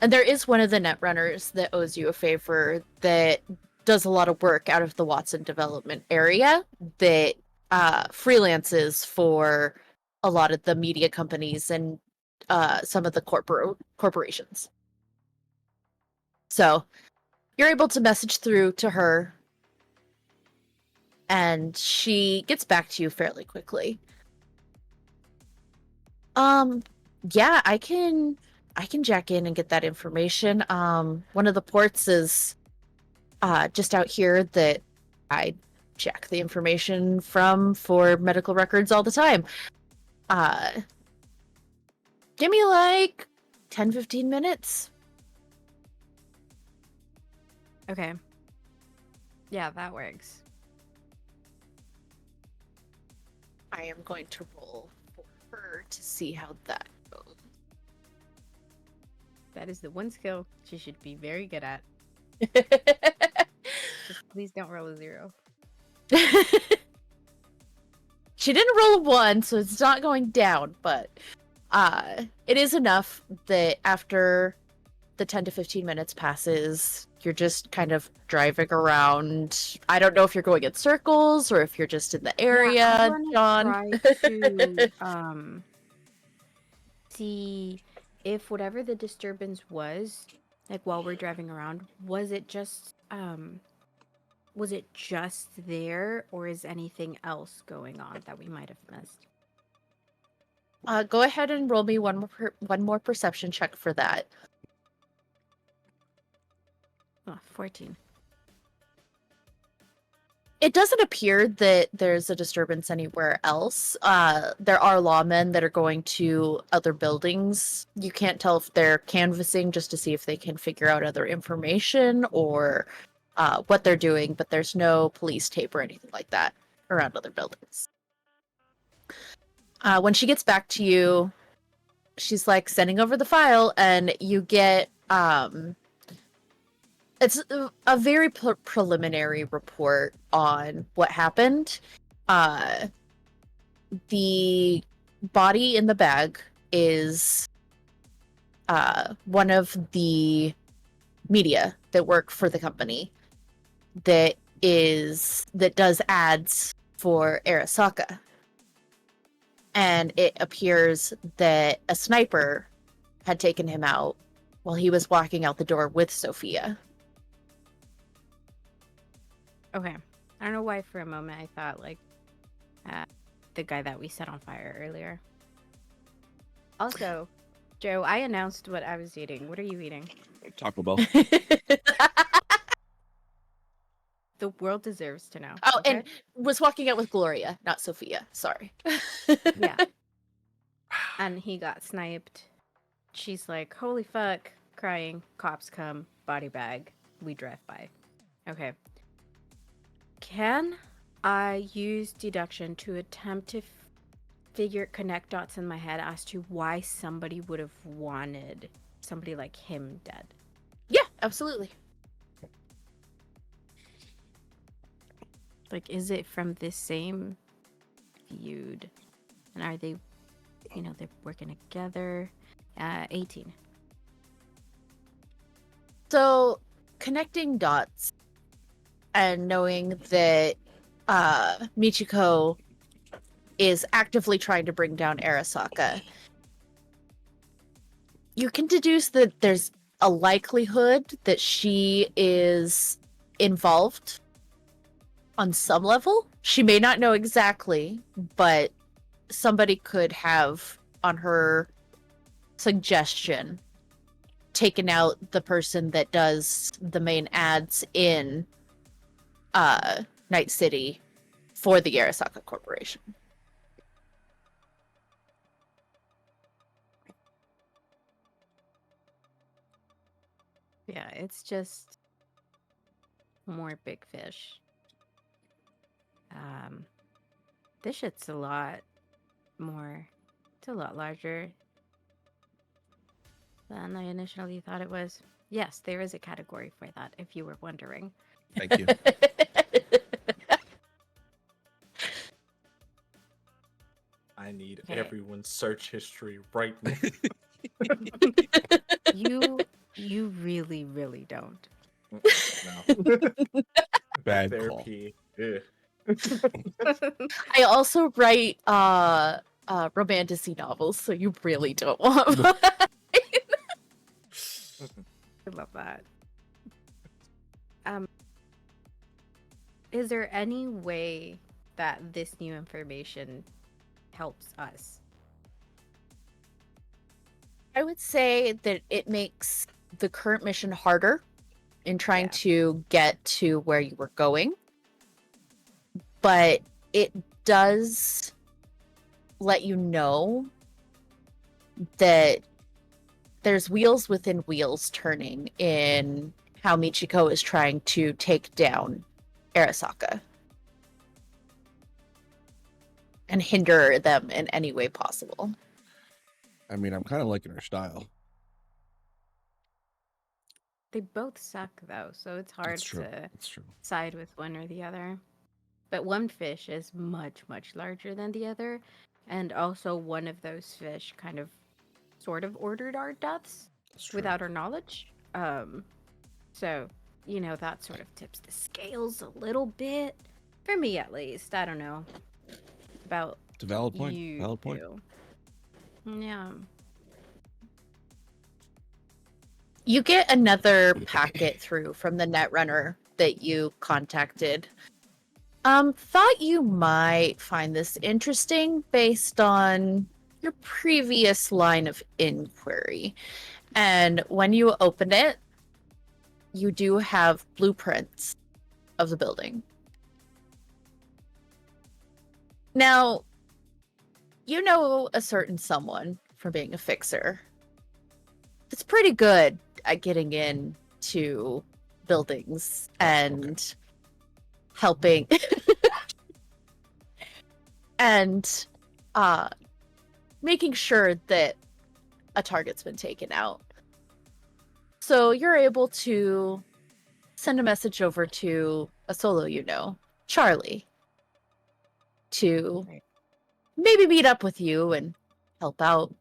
And there is one of the netrunners that owes you a favor that does a lot of work out of the Watson development area that freelances for a lot of the media companies and some of the corporations. So you're able to message through to her, and she gets back to you fairly quickly. Yeah, I can jack in and get that information. One of the ports is just out here that I check the information from for medical records all the time. Give me like 10-15 minutes. Okay. Yeah, that works. I am going to roll for her to see how that goes. That is the one skill she should be very good at. Just please don't roll a 0. She didn't roll a 1, so it's not going down, but it is enough that after the 10 to 15 minutes passes, you're just kind of driving around. I don't know if you're going in circles or if you're just in the area, Yeah, I'm John. gonna try to see if whatever the disturbance was, like while we're driving around, was it just there, or is anything else going on that we might have missed? Go ahead and roll me one more perception check for that. Oh, 14. It doesn't appear that there's a disturbance anywhere else. There are lawmen that are going to other buildings. You can't tell if they're canvassing just to see if they can figure out other information or what they're doing, but there's no police tape or anything like that around other buildings. When she gets back to you, she's like sending over the file, and you get it's a very preliminary report on what happened. The body in the bag is one of the media that work for the company that does ads for Arasaka. And it appears that a sniper had taken him out while he was walking out the door with Sophia. Okay. I don't know why for a moment I thought like the guy that we set on fire earlier. Also, Joe, I announced what I was eating. What are you eating? Taco Bell. The world deserves to know. Oh, okay? and was walking out with Gloria, not Sophia. Sorry. Yeah. And he got sniped. She's like, holy fuck, crying. Cops come, body bag. We drive by. Okay. Can I use deduction to attempt to connect dots in my head as to why somebody would have wanted somebody like him dead? Yeah, absolutely. Like, is it from this same feud? And are they, they're working together? 18. So, connecting dots and knowing that Michiko is actively trying to bring down Arasaka, you can deduce that there's a likelihood that she is involved on some level. She may not know exactly, but somebody could have, on her suggestion, taken out the person that does the main ads in Night City for the Arasaka Corporation. Yeah, it's just more big fish. This shit's a lot more. It's a lot larger than I initially thought it was. Yes, there is a category for that, if you were wondering. Thank you. I need everyone's search history right now. You really, really don't. No. Bad Therapy. Ugh. I also write romantasy novels, so you really don't want mine. I love that. Is there any way that this new information helps us? I would say that it makes the current mission harder in trying to get to where you were going. But it does let you know that there's wheels within wheels turning in how Michiko is trying to take down Arasaka. and hinder them in any way possible. I mean, I'm kind of liking her style. They both suck though, so it's hard That's true. to That's true. side with one or the other. But one fish is much, much larger than the other, and also one of those fish kind of sort of ordered our deaths That's true. without our knowledge. So, you know, that sort of tips the scales a little bit. For me at least. I don't know. About It's a valid point. you Valid point. two. Yeah. You get another packet through from the Netrunner that you contacted. Thought you might find this interesting based on your previous line of inquiry. And when you open it, you do have blueprints of the building. Now, you know a certain someone from being a fixer. It's pretty good at getting into buildings and helping and making sure that a target's been taken out. So you're able to send a message over to a solo you know, Charlie, to maybe meet up with you and help out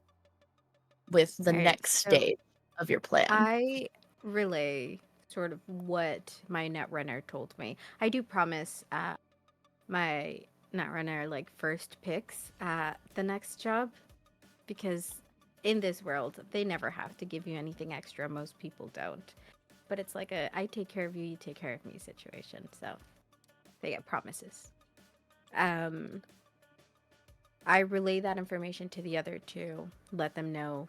with the Right, next so stage of your plan. I relay sort of what my Netrunner told me. I do promise my Netrunner like first picks at the next job, because in this world they never have to give you anything extra. Most people don't, but it's like a I take care of you, you take care of me situation. So they get promises. I relay that information to the other two, let them know.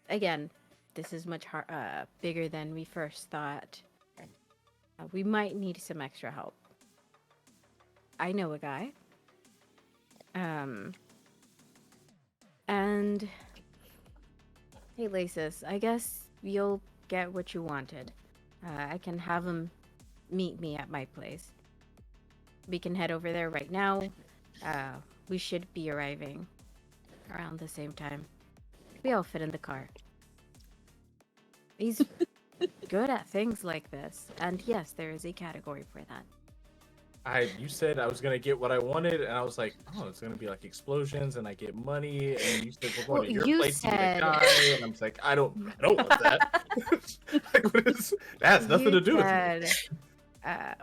Again, this is much bigger than we first thought. We might need some extra help. I know a guy. And hey, Lasis, I guess you'll get what you wanted. I can have him meet me at my place. We can head over there right now. We should be arriving around the same time. We all fit in the car. He's good at things like this. And yes, there is a category for that. You said I was gonna get what I wanted, and I was like, oh, it's gonna be like explosions, and I get money, and you said we're going to your place to get a guy, and I'm like, I don't want that. Like, what is, that has nothing to do with me.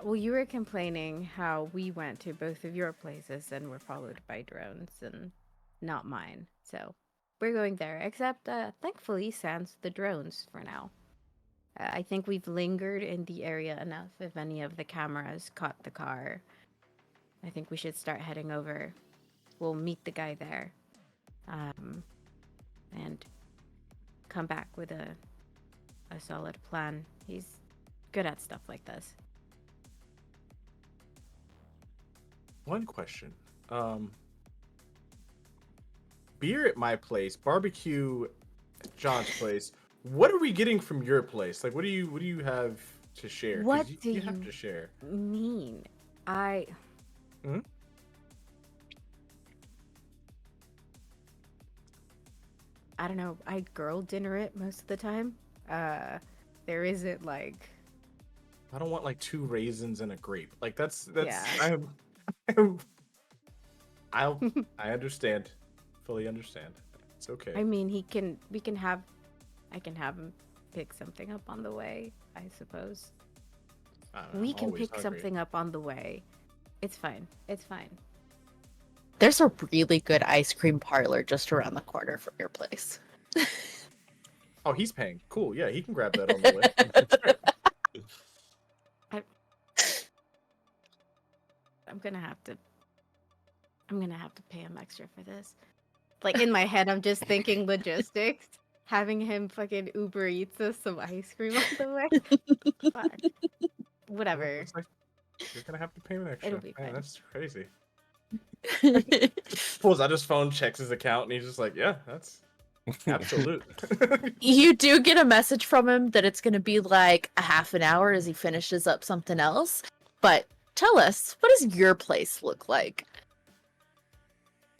Well, you were complaining how we went to both of your places and were followed by drones, and not mine. So we're going there, except thankfully sans the drones for now. I think we've lingered in the area enough. If any of the cameras caught the car, I think we should start heading over. We'll meet the guy there, and come back with a solid plan. He's good at stuff like this. One question. Beer at my place, barbecue at John's place. What are we getting from your place? Like, what do you have to share? 'Cause What you do have you to share? mean? I don't know. I girl dinner it most of the time. There isn't like I don't want like 2 raisins and a grape. Like that's Yeah. I understand. Fully understand. It's okay. I mean, I can have him pick something up on the way, I suppose. I don't know, We I'm can always pick hungry. something up on the way. It's fine. It's fine. There's a really good ice cream parlor just around the corner from your place. Oh, he's paying. Cool. Yeah, he can grab that on the way. That's great. I'm gonna have to pay him extra for this. Like in my head, I'm just thinking logistics. Having him fucking Uber Eats us some ice cream on the way. Fuck. Whatever. It's like, you're gonna have to pay him extra. It'll be Man, fine. that's crazy. Pulls out his phone, checks his account, and he's just like, "Yeah, that's absolute." You do get a message from him that it's going to be like a half an hour as he finishes up something else. But tell us, what does your place look like?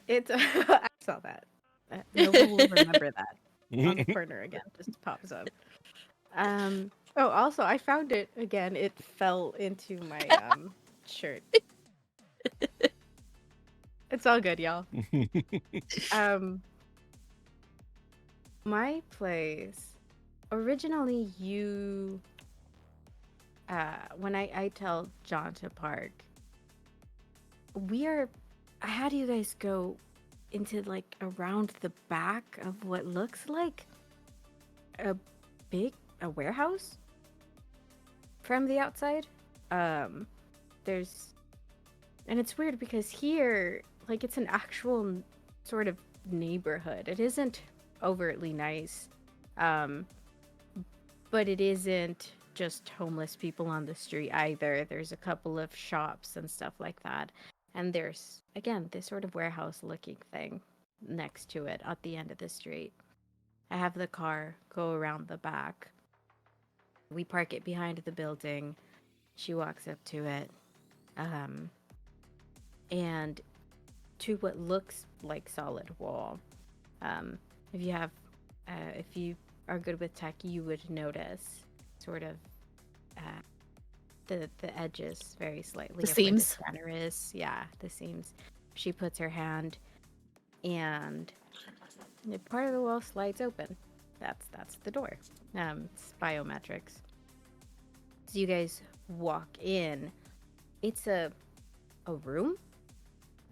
It's I saw that. Nova will remember that on the corner again. Just pops up. Oh, also, I found it again. It fell into my shirt. It's all good, y'all. My place originally you when I tell John to park, I had you guys go into like around the back of what looks like a warehouse from the outside. There's and it's weird because here, like, it's an actual sort of neighborhood. It isn't overtly nice, but it isn't just homeless people on the street either. There's a couple of shops and stuff like that. And there's, again, this sort of warehouse-looking thing next to it at the end of the street. I have the car go around the back. We park it behind the building. She walks up to it. And to what looks like solid wall. If you are good with tech, you would notice sort of the edges very slightly. The seams. The scanner is, yeah, the seams. She puts her hand, and part of the wall slides open. That's the door. It's biometrics. So you guys walk in. It's a room.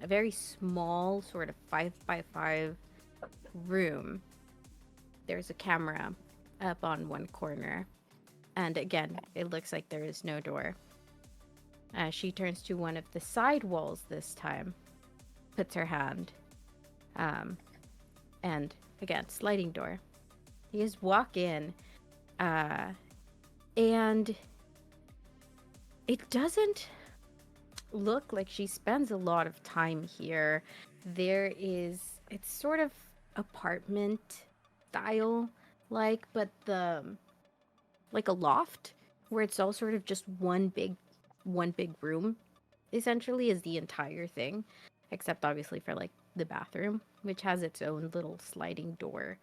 A very small, sort of 5x5 room. There's a camera up on one corner. And again, it looks like there is no door. She turns to one of the side walls this time. Puts her hand. And again, sliding door. You guys walk in. And it doesn't look like she spends a lot of time here. It's sort of apartment style, but like a loft where it's all sort of just one big room essentially is the entire thing, except obviously for like the bathroom, which has its own little sliding door.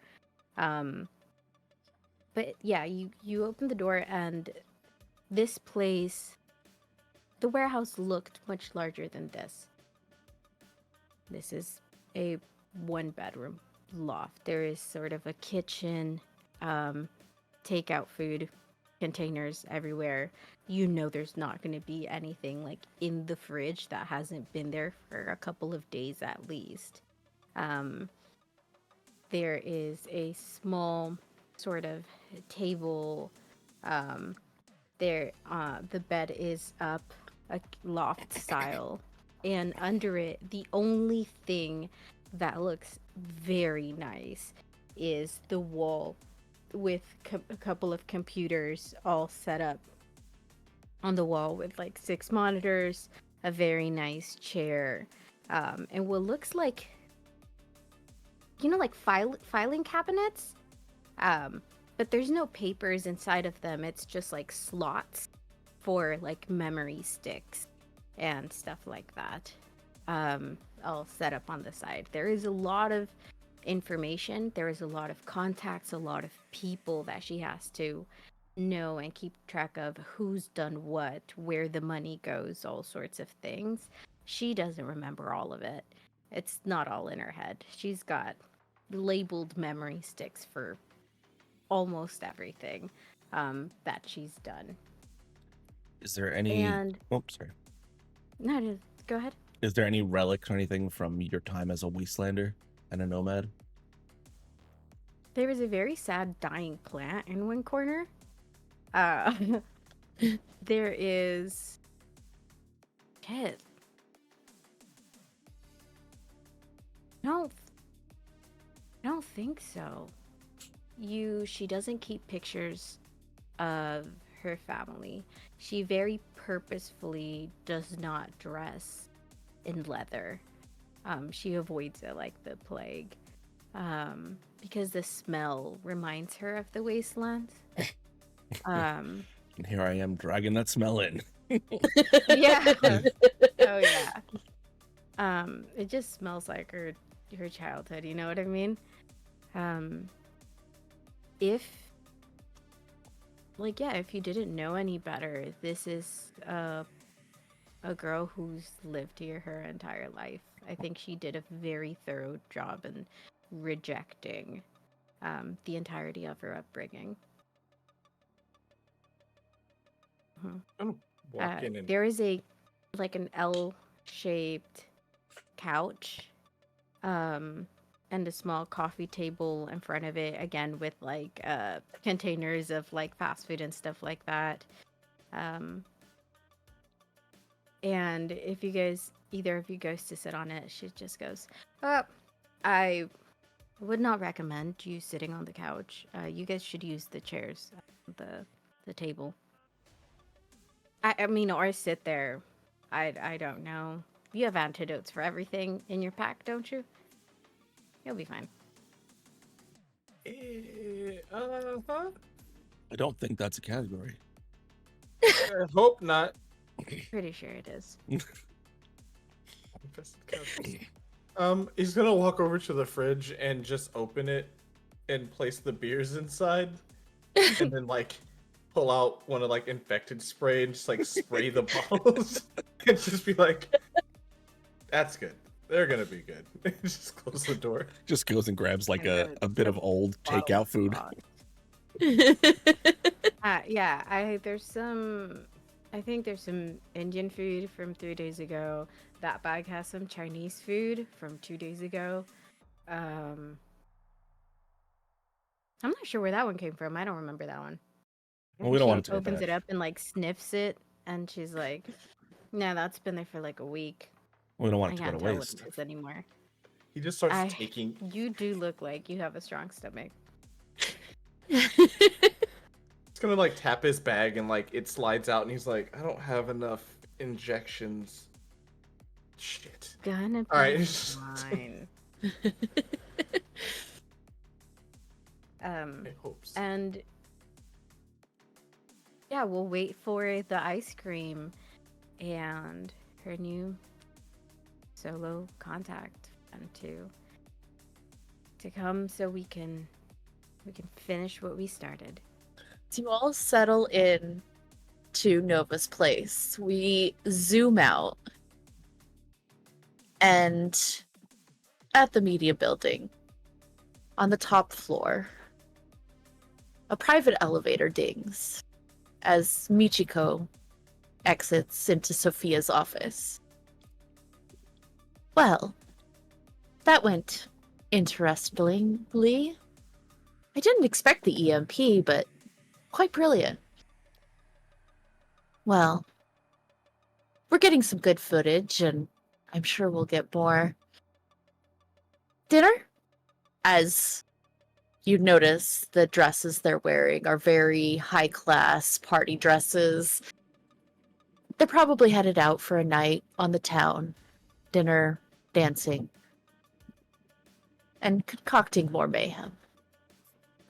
But yeah, you open the door, and this place, the warehouse looked much larger than this. This is a 1-bedroom loft. There is sort of a kitchen, takeout food containers everywhere. You know there's not going to be anything like in the fridge that hasn't been there for a couple of days at least. There is a small sort of table. The bed is up a loft style, and under it, the only thing that looks very nice is the wall with a couple of computers all set up on the wall with like 6 monitors, a very nice chair, and what looks like, like filing cabinets, but there's no papers inside of them. It's just like slots for like memory sticks and stuff like that, all set up on the side. There is a lot of information. There is a lot of contacts, a lot of people that she has to know and keep track of, who's done what, where the money goes, all sorts of things. She doesn't remember all of it. It's not all in her head. She's got labeled memory sticks for almost everything that she's done. Is there any... Oh, sorry. No, just go ahead. Is there any relics or anything from your time as a Wastelander and a nomad? There is a very sad dying plant in one corner. There is... Shit. I don't think so. She doesn't keep pictures of her family. She very purposefully does not dress in leather. She avoids it like the plague. Because the smell reminds her of the wastelands. And here I am dragging that smell in. Yeah. Oh yeah. It just smells like her childhood, you know what I mean? If if you didn't know any better, this is a girl who's lived here her entire life. I think she did a very thorough job in rejecting the entirety of her upbringing. I'm gonna walk in and There is an L-shaped couch, and a small coffee table in front of it, again with containers of fast food and stuff like that. And if either of you goes to sit on it, she just goes, I would not recommend you sitting on the couch. You guys should use the chairs, the table. I mean, or sit there. I don't know. You have antidotes for everything in your pack, don't you? You'll be fine. huh? I don't think that's a category. I hope not. Pretty sure it is. He's gonna walk over to the fridge and just open it and place the beers inside, and then pull out one of infected spray and just spray the bottles and just be like, "That's good. They're gonna be good." Just close the door. Just goes and grabs And a the bit of old bottle takeout of food. Yeah, I think there's some Indian food from 3 days ago. That bag has some Chinese food from 2 days ago. I'm not sure where that one came from. I don't remember that one. Well, we don't She want it to go opens bad. it up and sniffs it, and she's like, "No, that's been there for a week. We don't want I it to can't go tell to what waste. it is anymore." He just starts taking. You do look like you have a strong stomach. He's gonna tap his bag and it slides out and he's like, "I don't have enough injections." Shit. Gonna be All right. fine. I hope so. And yeah, we'll wait for the ice cream and her new solo contact and to come so we can finish what we started. To all settle in to Nova's place, we zoom out, and at the media building, on the top floor, a private elevator dings as Michiko exits into Sophia's office. Well, that went interestingly. I didn't expect the EMP, but quite brilliant. Well, we're getting some good footage, and I'm sure we'll get more. Dinner? As you notice, the dresses they're wearing are very high-class party dresses. They're probably headed out for a night on the town. Dinner, dancing, and concocting more mayhem.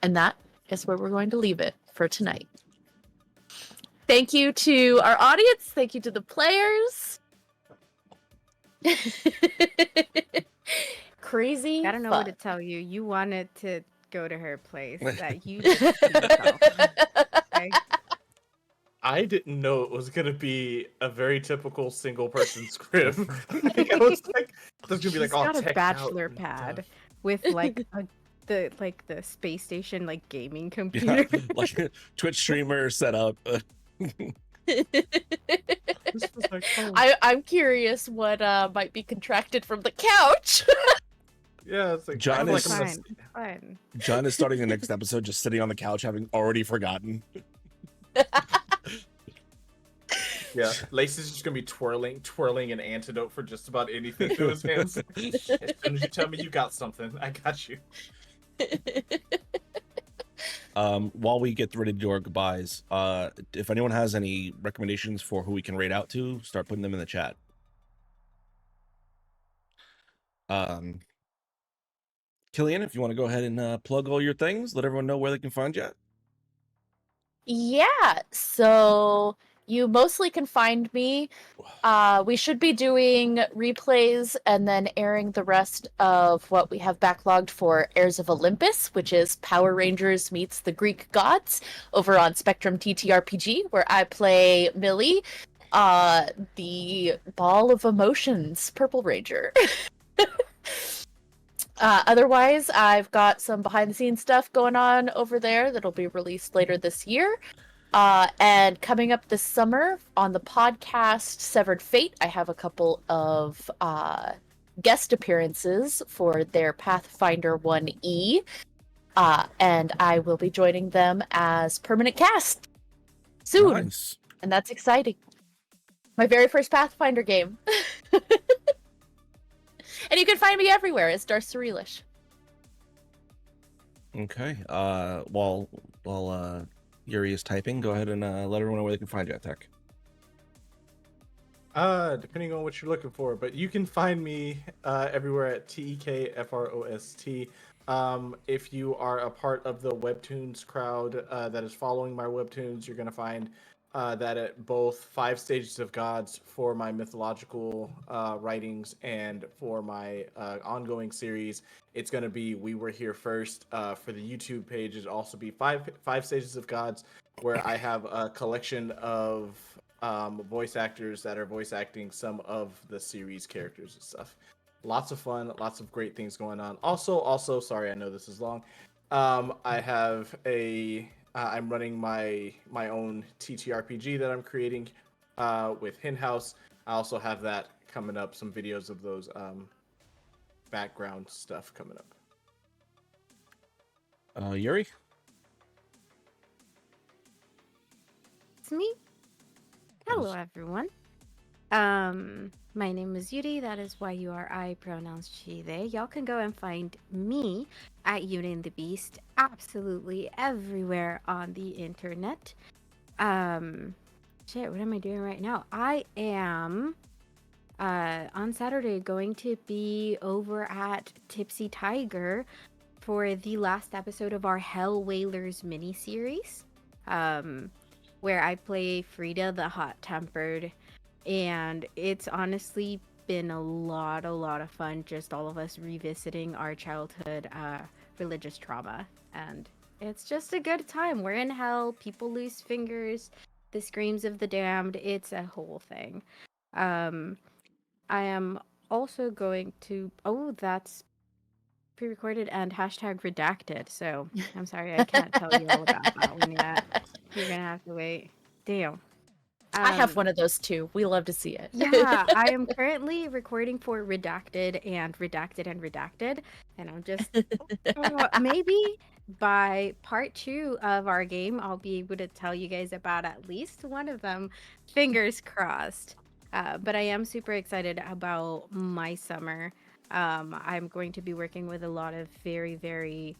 And that is where we're going to leave it for tonight. Thank you to our audience. Thank you to the players. Crazy. I don't know fun. what to tell you. You wanted to go to her place. That you just okay? I didn't know it was gonna be a very typical single person script. I was like, there's gonna be She's all got a teched bachelor out and pad stuff. with the space station gaming computer. Yeah, like a Twitch streamer set up. This was like, oh, I'm curious what might be contracted from the couch. yeah, it's like John I'm is- like, I'm Fine, fine. John is starting the next episode just sitting on the couch, having already forgotten. yeah, Lacey's just gonna be twirling an antidote for just about anything to his hands. As soon as you tell me you got something, I got you. While we get ready to do our goodbyes, if anyone has any recommendations for who we can raid out to, start putting them in the chat. Killian, if you want to go ahead and plug all your things, let everyone know where they can find you at. Yeah, so you mostly can find me. We should be doing replays and then airing the rest of what we have backlogged for Heirs of Olympus, which is Power Rangers meets the Greek gods, over on Spectrum TTRPG, where I play Millie, the ball of emotions Purple Ranger. Otherwise, I've got some behind-the-scenes stuff going on over there that'll be released later this year. And coming up this summer on the podcast Severed Fate, I have a couple of guest appearances for their Pathfinder 1E. And I will be joining them as permanent cast soon. Nice. And that's exciting. My very first Pathfinder game. And you can find me everywhere as darthsurrealish. Okay. While Yuri is typing, go ahead and let everyone know where they can find you at Tech. Depending on what you're looking for, but you can find me everywhere at TEKFROST. If you are a part of the Webtoons crowd that is following my Webtoons, you're going to find that at both 5 Stages of Gods for my mythological writings and for my ongoing series, it's going to be We Were Here First. For the YouTube page, it'll also be five Stages of Gods, where I have a collection of voice actors that are voice acting some of the series characters and stuff. Lots of fun, lots of great things going on. Also, sorry, I know this is long. I have I'm running my own TTRPG that I'm creating with Hen House. I also have that coming up, some videos of those background stuff coming up. Yuri? It's me. Hello, everyone. My name is Yuri. That is why you are I, pronouns she, they. Y'all can go and find me at Yuri and the Beast absolutely everywhere on the internet. Shit, what am I doing right now? I am on Saturday going to be over at Tipsy Tiger for the last episode of our Hell Whalers miniseries, where I play Frida the hot-tempered. And it's honestly been a lot of fun, just all of us revisiting our childhood religious trauma. And it's just a good time. We're in hell, people lose fingers, the screams of the damned, it's a whole thing. I am also going to... Oh, that's pre-recorded and hashtag redacted, so I'm sorry I can't tell you all about that one yet. You're gonna have to wait. Damn. I have one of those too. We love to see it. Yeah, I am currently recording for Redacted and Redacted and Redacted, and I'm just maybe by part 2 of our game, I'll be able to tell you guys about at least one of them. Fingers crossed. But I am super excited about my summer. I'm going to be working with a lot of very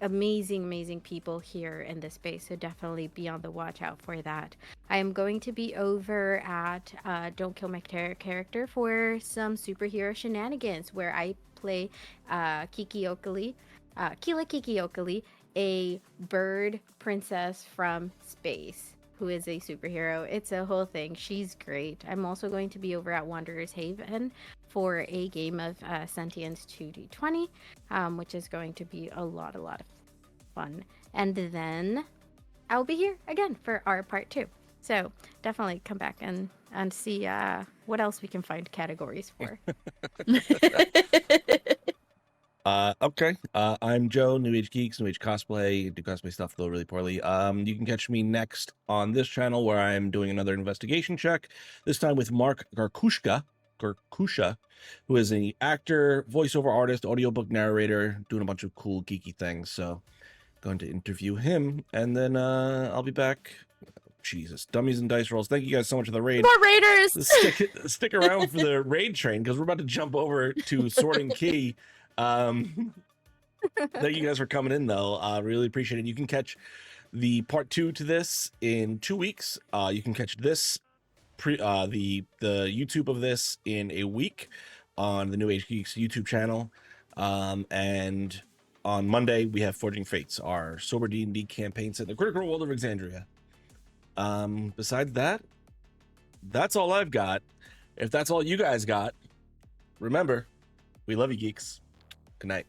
amazing people here in this space, so definitely be on the watch out for that. I am going to be over at Don't Kill My Character for some superhero shenanigans, where I play Kila Kiki, a bird princess from space who is a superhero. It's a whole thing. She's great. I'm also going to be over at Wanderer's Haven for a game of Sentience 2D20, which is going to be a lot of fun. And then I'll be here again for our part 2. So definitely come back and see what else we can find categories for. Okay. I'm Joe, New Age Geeks, New Age Cosplay. Do cosplay stuff, though, really poorly. You can catch me next on this channel, where I'm doing another investigation check, this time with Mark Garkusha, who is an actor, voiceover artist, audiobook narrator, doing a bunch of cool geeky things. So going to interview him, and then I'll be back. Jesus, dummies and dice rolls. Thank you guys so much for the raid. More raiders. Stick around for the raid train, because we're about to jump over to Sword and Key. Thank you guys for coming in, though. Really appreciate it. You can catch the part 2 to this in 2 weeks. You can catch this the YouTube of this in a week on the New Age Geeks YouTube channel. And on Monday we have Forging Fates, our sober D&D campaign set in the Critical World of Exandria. Besides that, that's all I've got. If that's all you guys got, remember, we love you, geeks. Good night.